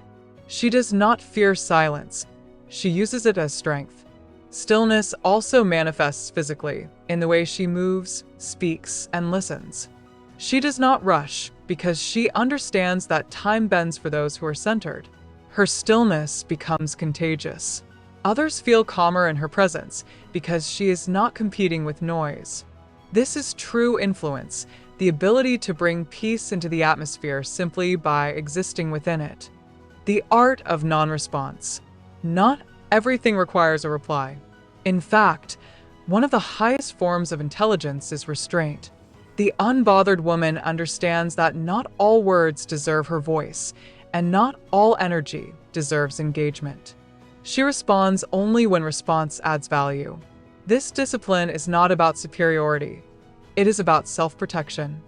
She does not fear silence. She uses it as strength. Stillness also manifests physically, in the way she moves, speaks, and listens. She does not rush, because she understands that time bends for those who are centered. Her stillness becomes contagious. Others feel calmer in her presence, because she is not competing with noise. This is true influence, the ability to bring peace into the atmosphere simply by existing within it. The art of non-response. Not everything requires a reply. In fact, one of the highest forms of intelligence is restraint. The unbothered woman understands that not all words deserve her voice, and not all energy deserves engagement. She responds only when response adds value. This discipline is not about superiority. It is about self-protection.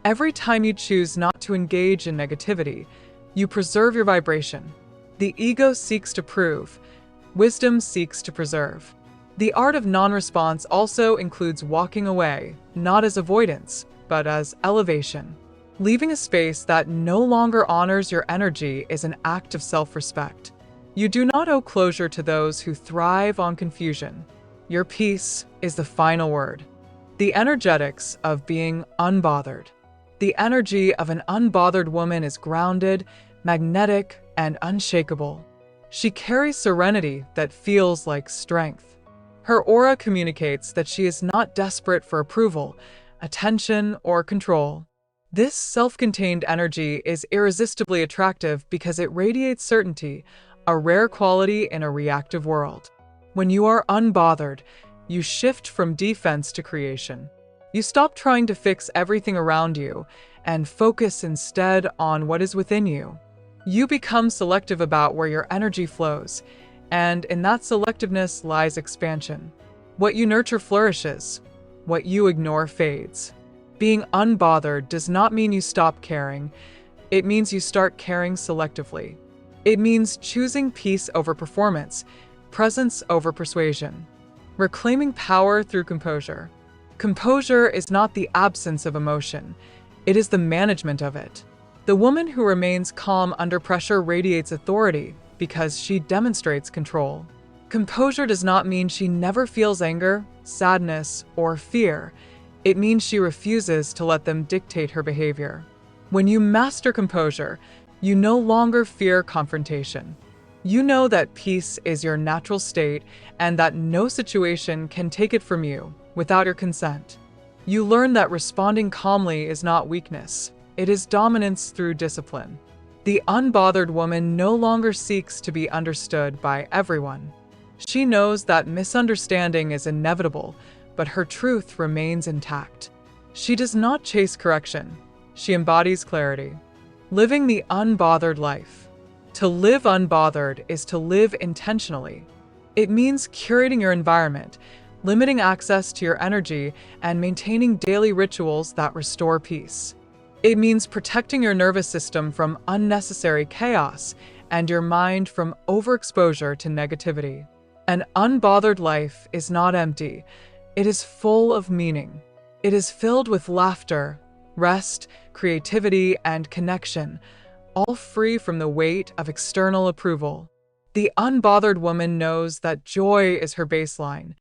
Every time you choose not to engage in negativity, you preserve your vibration. The ego seeks to prove. Wisdom seeks to preserve. The art of non-response also includes walking away, not as avoidance, but as elevation. Leaving a space that no longer honors your energy is an act of self-respect. You do not owe closure to those who thrive on confusion. Your peace is the final word. The energetics of being unbothered. The energy of an unbothered woman is grounded, magnetic, and unshakable. She carries serenity that feels like strength. Her aura communicates that she is not desperate for approval, attention, or control. This self-contained energy is irresistibly attractive because it radiates certainty, a rare quality in a reactive world. When you are unbothered, you shift from defense to creation. You stop trying to fix everything around you and focus instead on what is within you. You become selective about where your energy flows, and in that selectiveness lies expansion. What you nurture flourishes. What you ignore fades. Being unbothered does not mean you stop caring. It means you start caring selectively. It means choosing peace over performance, presence over persuasion. Reclaiming power through composure. Composure is not the absence of emotion. It is the management of it. The woman who remains calm under pressure radiates authority because she demonstrates control. Composure does not mean she never feels anger, sadness, or fear. It means she refuses to let them dictate her behavior. When you master composure, you no longer fear confrontation. You know that peace is your natural state and that no situation can take it from you without your consent. You learn that responding calmly is not weakness. It is dominance through discipline. The unbothered woman no longer seeks to be understood by everyone. She knows that misunderstanding is inevitable, but her truth remains intact. She does not chase correction. She embodies clarity. Living the unbothered life. To live unbothered is to live intentionally. It means curating your environment, limiting access to your energy, and maintaining daily rituals that restore peace. It means protecting your nervous system from unnecessary chaos and your mind from overexposure to negativity. An unbothered life is not empty. It is full of meaning. It is filled with laughter, rest, creativity, and connection, all free from the weight of external approval. The unbothered woman knows that joy is her baseline,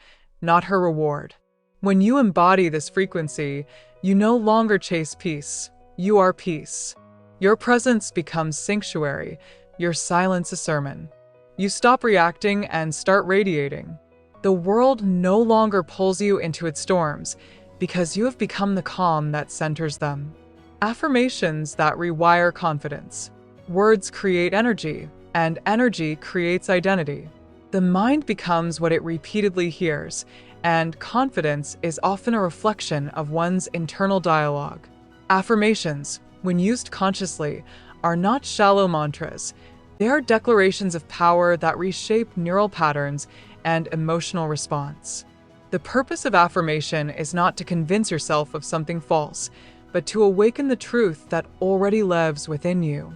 not her reward. When you embody this frequency, you no longer chase peace. You are peace. Your presence becomes sanctuary, your silence a sermon. You stop reacting and start radiating. The world no longer pulls you into its storms because you have become the calm that centers them. Affirmations that rewire confidence. Words create energy, and energy creates identity. The mind becomes what it repeatedly hears, and confidence is often a reflection of one's internal dialogue. Affirmations, when used consciously, are not shallow mantras. They are declarations of power that reshape neural patterns and emotional response. The purpose of affirmation is not to convince yourself of something false, but to awaken the truth that already lives within you.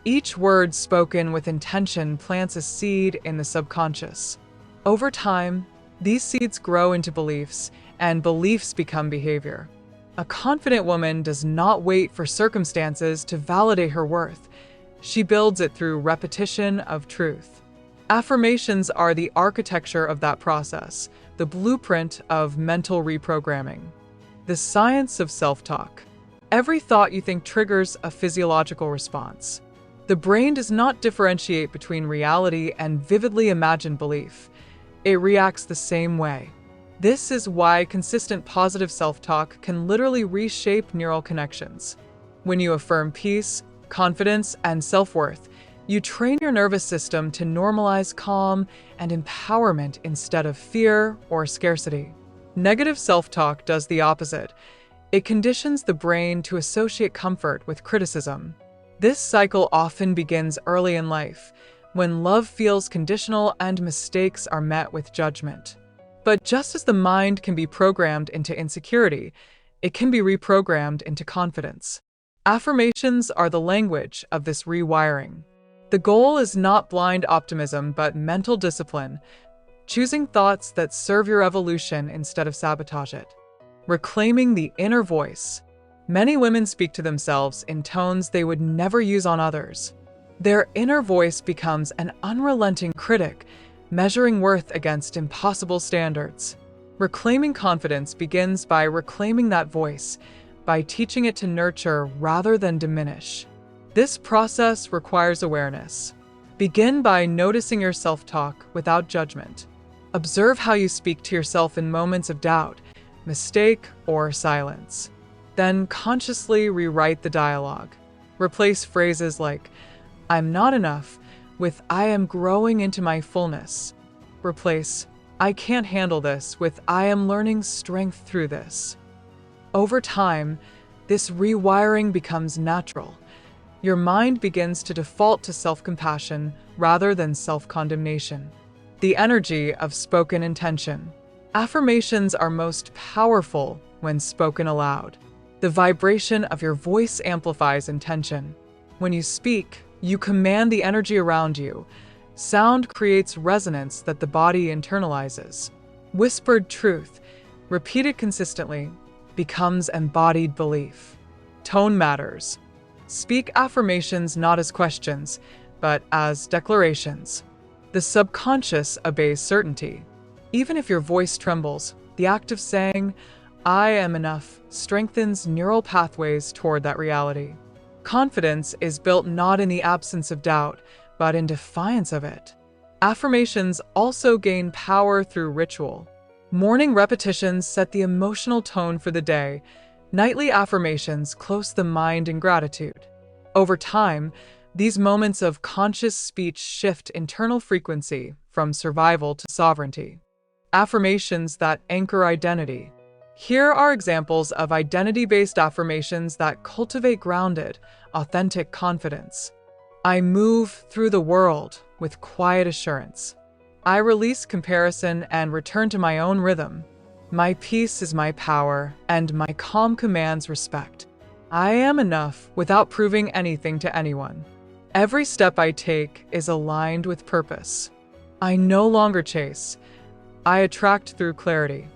Each word spoken with intention plants a seed in the subconscious. Over time, these seeds grow into beliefs, and beliefs become behavior. A confident woman does not wait for circumstances to validate her worth. She builds it through repetition of truth. Affirmations are the architecture of that process, the blueprint of mental reprogramming. The science of self-talk. Every thought you think triggers a physiological response. The brain does not differentiate between reality and vividly imagined belief. It reacts the same way. This is why consistent positive self-talk can literally reshape neural connections. When you affirm peace, confidence, and self-worth, you train your nervous system to normalize calm and empowerment instead of fear or scarcity. Negative self-talk does the opposite. It conditions the brain to associate comfort with criticism. This cycle often begins early in life, when love feels conditional and mistakes are met with judgment. But just as the mind can be programmed into insecurity, it can be reprogrammed into confidence. Affirmations are the language of this rewiring. The goal is not blind optimism, but mental discipline, choosing thoughts that serve your evolution instead of sabotage it. Reclaiming the inner voice. Many women speak to themselves in tones they would never use on others. Their inner voice becomes an unrelenting critic, measuring worth against impossible standards. Reclaiming confidence begins by reclaiming that voice, by teaching it to nurture rather than diminish. This process requires awareness. Begin by noticing your self-talk without judgment. Observe how you speak to yourself in moments of doubt, mistake, or silence. Then consciously rewrite the dialogue. Replace phrases like, "I'm not enough," with "I am growing into my fullness." Replace, "I can't handle this," with "I am learning strength through this." Over time, this rewiring becomes natural. Your mind begins to default to self-compassion rather than self-condemnation. The energy of spoken intention. Affirmations are most powerful when spoken aloud. The vibration of your voice amplifies intention. When you speak, you command the energy around you. Sound creates resonance that the body internalizes. Whispered truth, repeated consistently, becomes embodied belief. Tone matters. Speak affirmations not as questions, but as declarations. The subconscious obeys certainty. Even if your voice trembles, the act of saying, "I am enough," strengthens neural pathways toward that reality. Confidence is built not in the absence of doubt, but in defiance of it. Affirmations also gain power through ritual. Morning repetitions set the emotional tone for the day. Nightly affirmations close the mind in gratitude. Over time, these moments of conscious speech shift internal frequency from survival to sovereignty. Affirmations that anchor identity. Here are examples of identity-based affirmations that cultivate grounded, authentic confidence. I move through the world with quiet assurance. I release comparison and return to my own rhythm. My peace is my power, and my calm commands respect. I am enough without proving anything to anyone. Every step I take is aligned with purpose. I no longer chase. I attract through clarity.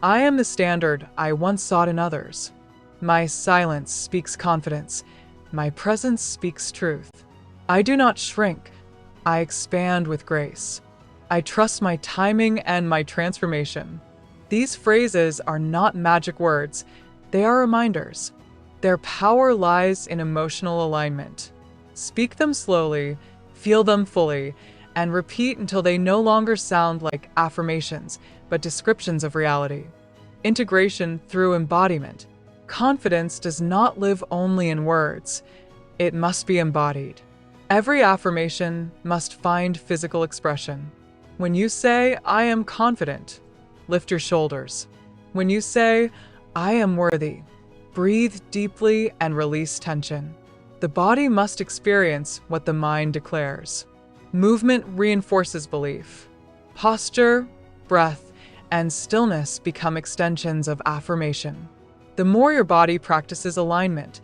I am the standard I once sought in others. My silence speaks confidence. My presence speaks truth. I do not shrink. I expand with grace. I trust my timing and my transformation. These phrases are not magic words. They are reminders. Their power lies in emotional alignment. Speak them slowly, feel them fully, and repeat until they no longer sound like affirmations, but descriptions of reality. Integration through embodiment. Confidence does not live only in words. It must be embodied. Every affirmation must find physical expression. When you say, I am confident, lift your shoulders. When you say, I am worthy, breathe deeply and release tension. The body must experience what the mind declares. Movement reinforces belief. Posture, breath, and stillness become extensions of affirmation. The more your body practices alignment,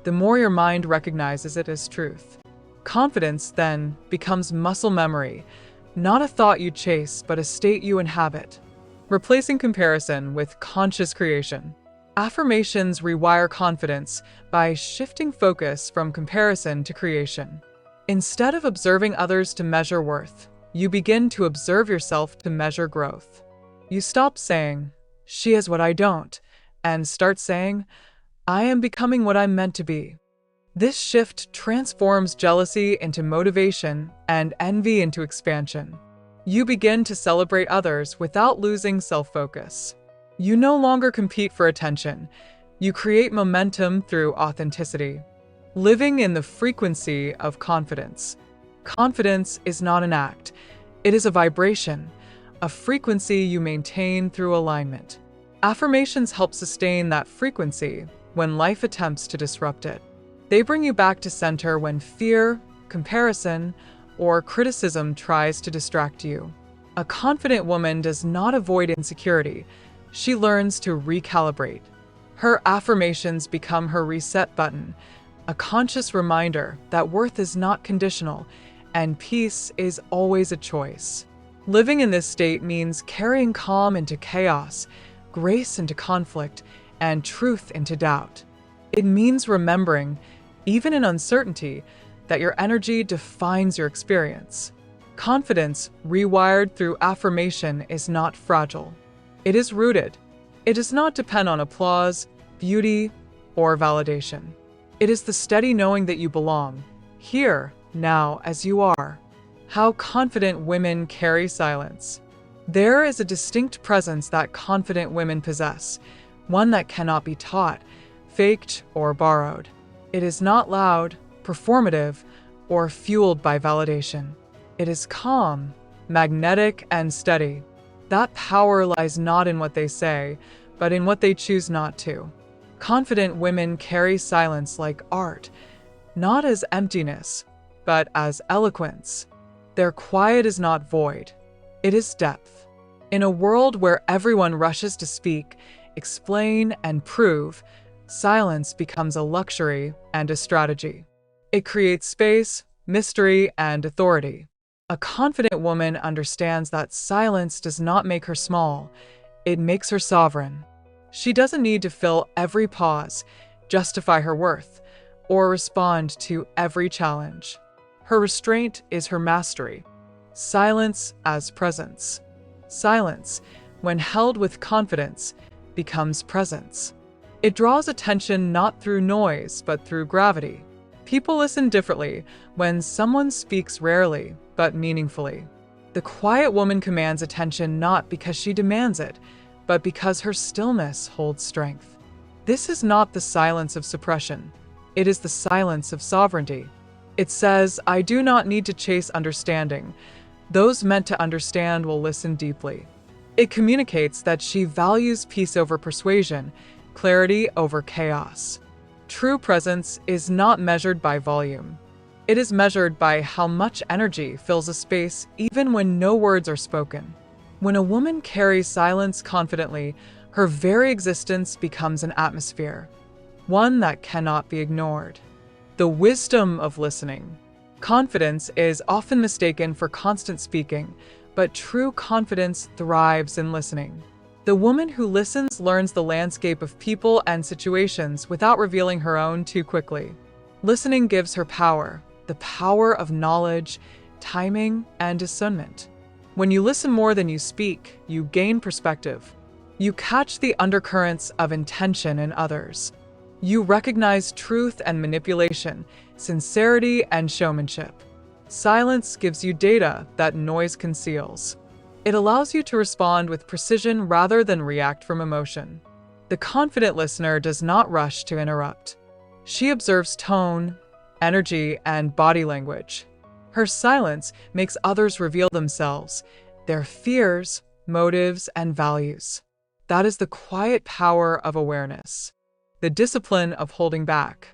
the more your mind recognizes it as truth. Confidence, then, becomes muscle memory, not a thought you chase, but a state you inhabit. Replacing comparison with conscious creation. Affirmations rewire confidence by shifting focus from comparison to creation. Instead of observing others to measure worth, you begin to observe yourself to measure growth. You stop saying, she has what I don't, and start saying, I am becoming what I'm meant to be. This shift transforms jealousy into motivation and envy into expansion. You begin to celebrate others without losing self-focus. You no longer compete for attention. You create momentum through authenticity. Living in the frequency of confidence. Confidence is not an act. It is a vibration, a frequency you maintain through alignment. Affirmations help sustain that frequency when life attempts to disrupt it. They bring you back to center when fear, comparison, or criticism tries to distract you. A confident woman does not avoid insecurity. She learns to recalibrate. Her affirmations become her reset button, a conscious reminder that worth is not conditional and peace is always a choice. Living in this state means carrying calm into chaos, grace into conflict, and truth into doubt. It means remembering, even in uncertainty, that your energy defines your experience. Confidence, rewired through affirmation, is not fragile. It is rooted. It does not depend on applause, beauty, or validation. It is the steady knowing that you belong, here, now, as you are. How confident women carry silence. There is a distinct presence that confident women possess, one that cannot be taught, faked, or borrowed. It is not loud, performative, or fueled by validation. It is calm, magnetic, and steady. That power lies not in what they say, but in what they choose not to. Confident women carry silence like art, not as emptiness, but as eloquence. Their quiet is not void, it is depth. In a world where everyone rushes to speak, explain, and prove, silence becomes a luxury and a strategy. It creates space, mystery, and authority. A confident woman understands that silence does not make her small, it makes her sovereign. She doesn't need to fill every pause, justify her worth, or respond to every challenge. Her restraint is her mastery. Silence as presence. Silence, when held with confidence, becomes presence. It draws attention not through noise, but through gravity. People listen differently when someone speaks rarely, but meaningfully. The quiet woman commands attention not because she demands it, but because her stillness holds strength. This is not the silence of suppression. It is the silence of sovereignty. It says, I do not need to chase understanding. Those meant to understand will listen deeply. It communicates that she values peace over persuasion, clarity over chaos. True presence is not measured by volume. It is measured by how much energy fills a space even when no words are spoken. When a woman carries silence confidently, her very existence becomes an atmosphere, one that cannot be ignored. The wisdom of listening. Confidence is often mistaken for constant speaking, but true confidence thrives in listening. The woman who listens learns the landscape of people and situations without revealing her own too quickly. Listening gives her power, the power of knowledge, timing, and discernment. When you listen more than you speak, you gain perspective. You catch the undercurrents of intention in others. You recognize truth and manipulation, sincerity and showmanship. Silence gives you data that noise conceals. It allows you to respond with precision rather than react from emotion. The confident listener does not rush to interrupt. She observes tone, energy, and body language. Her silence makes others reveal themselves, their fears, motives, and values. That is the quiet power of awareness. The discipline of holding back.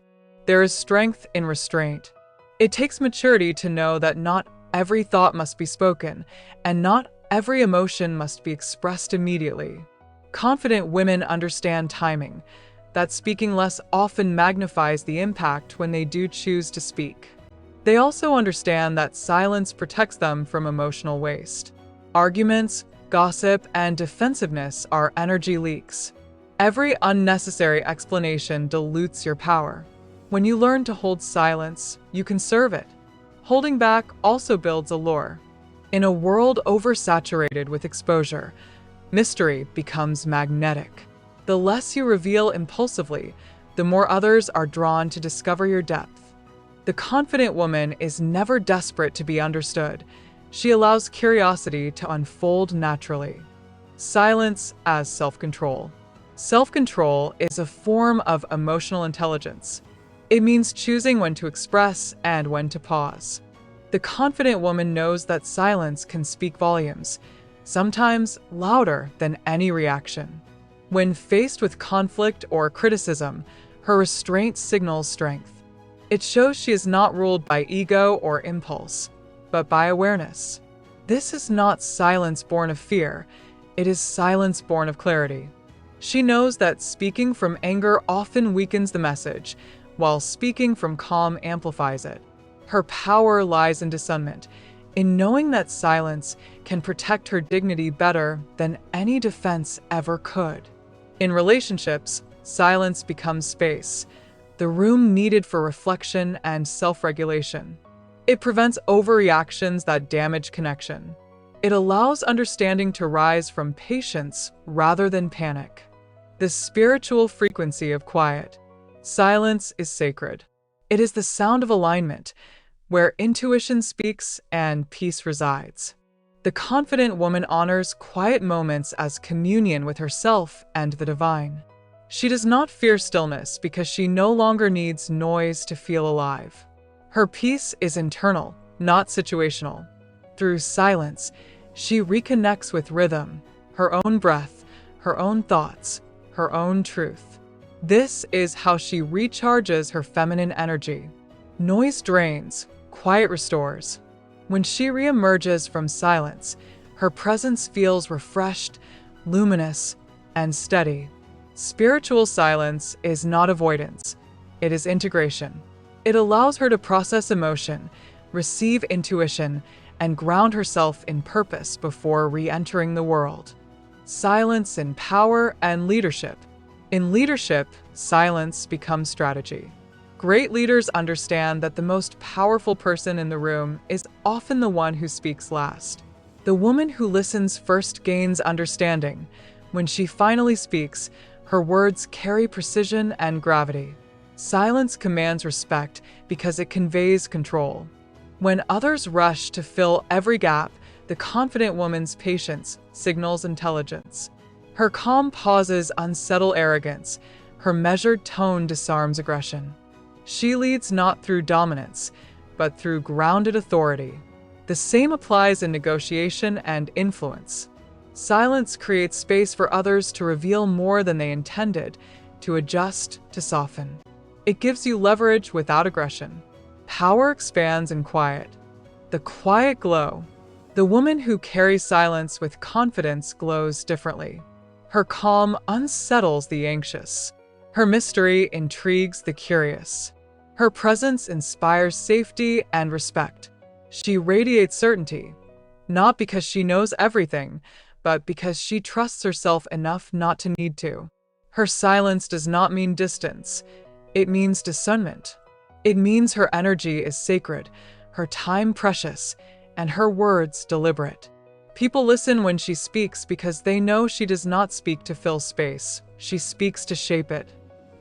There is strength in restraint. It takes maturity to know that not every thought must be spoken, and not every emotion must be expressed immediately. Confident women understand timing, that speaking less often magnifies the impact when they do choose to speak. They also understand that silence protects them from emotional waste. Arguments, gossip, and defensiveness are energy leaks. Every unnecessary explanation dilutes your power. When you learn to hold silence, you conserve it. Holding back also builds allure. In a world oversaturated with exposure, mystery becomes magnetic. The less you reveal impulsively, the more others are drawn to discover your depth. The confident woman is never desperate to be understood. She allows curiosity to unfold naturally. Silence as self-control. Self-control is a form of emotional intelligence. It means choosing when to express and when to pause. The confident woman knows that silence can speak volumes, sometimes louder than any reaction. When faced with conflict or criticism, her restraint signals strength. It shows she is not ruled by ego or impulse, but by awareness. This is not silence born of fear, it is silence born of clarity. She knows that speaking from anger often weakens the message, while speaking from calm amplifies it. Her power lies in discernment, in knowing that silence can protect her dignity better than any defense ever could. In relationships, silence becomes space, the room needed for reflection and self-regulation. It prevents overreactions that damage connection. It allows understanding to rise from patience rather than panic. The spiritual frequency of quiet. Silence is sacred. It is the sound of alignment, where intuition speaks and peace resides. The confident woman honors quiet moments as communion with herself and the divine. She does not fear stillness because she no longer needs noise to feel alive. Her peace is internal, not situational. Through silence, she reconnects with rhythm, her own breath, her own thoughts, her own truth. This is how she recharges her feminine energy. Noise drains, quiet restores. When she reemerges from silence, her presence feels refreshed, luminous, and steady. Spiritual silence is not avoidance, it is integration. It allows her to process emotion, receive intuition, and ground herself in purpose before re-entering the world. Silence in power and leadership. In leadership, silence becomes strategy. Great leaders understand that the most powerful person in the room is often the one who speaks last. The woman who listens first gains understanding. When she finally speaks, her words carry precision and gravity. Silence commands respect because it conveys control. When others rush to fill every gap, the confident woman's patience signals intelligence. Her calm pauses unsettle arrogance. Her measured tone disarms aggression. She leads not through dominance, but through grounded authority. The same applies in negotiation and influence. Silence creates space for others to reveal more than they intended, to adjust, to soften. It gives you leverage without aggression. Power expands in quiet. The quiet glow. The woman who carries silence with confidence glows differently. Her calm unsettles the anxious. Her mystery intrigues the curious. Her presence inspires safety and respect. She radiates certainty, not because she knows everything, but because she trusts herself enough not to need to. Her silence does not mean distance. It means discernment. It means her energy is sacred, her time precious, and her words deliberate. People listen when she speaks because they know she does not speak to fill space. She speaks to shape it.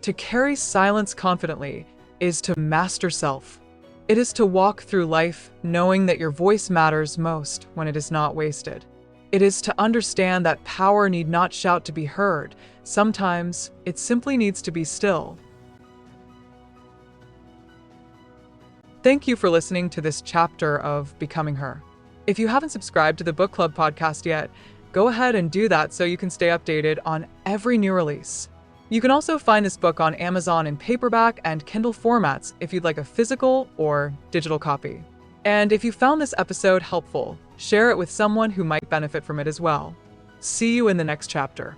To carry silence confidently is to master self. It is to walk through life knowing that your voice matters most when it is not wasted. It is to understand that power need not shout to be heard. Sometimes it simply needs to be still. Thank you for listening to this chapter of Becoming Her. If you haven't subscribed to the Book Club podcast yet, go ahead and do that so you can stay updated on every new release. You can also find this book on Amazon in paperback and Kindle formats if you'd like a physical or digital copy. And if you found this episode helpful, share it with someone who might benefit from it as well. See you in the next chapter.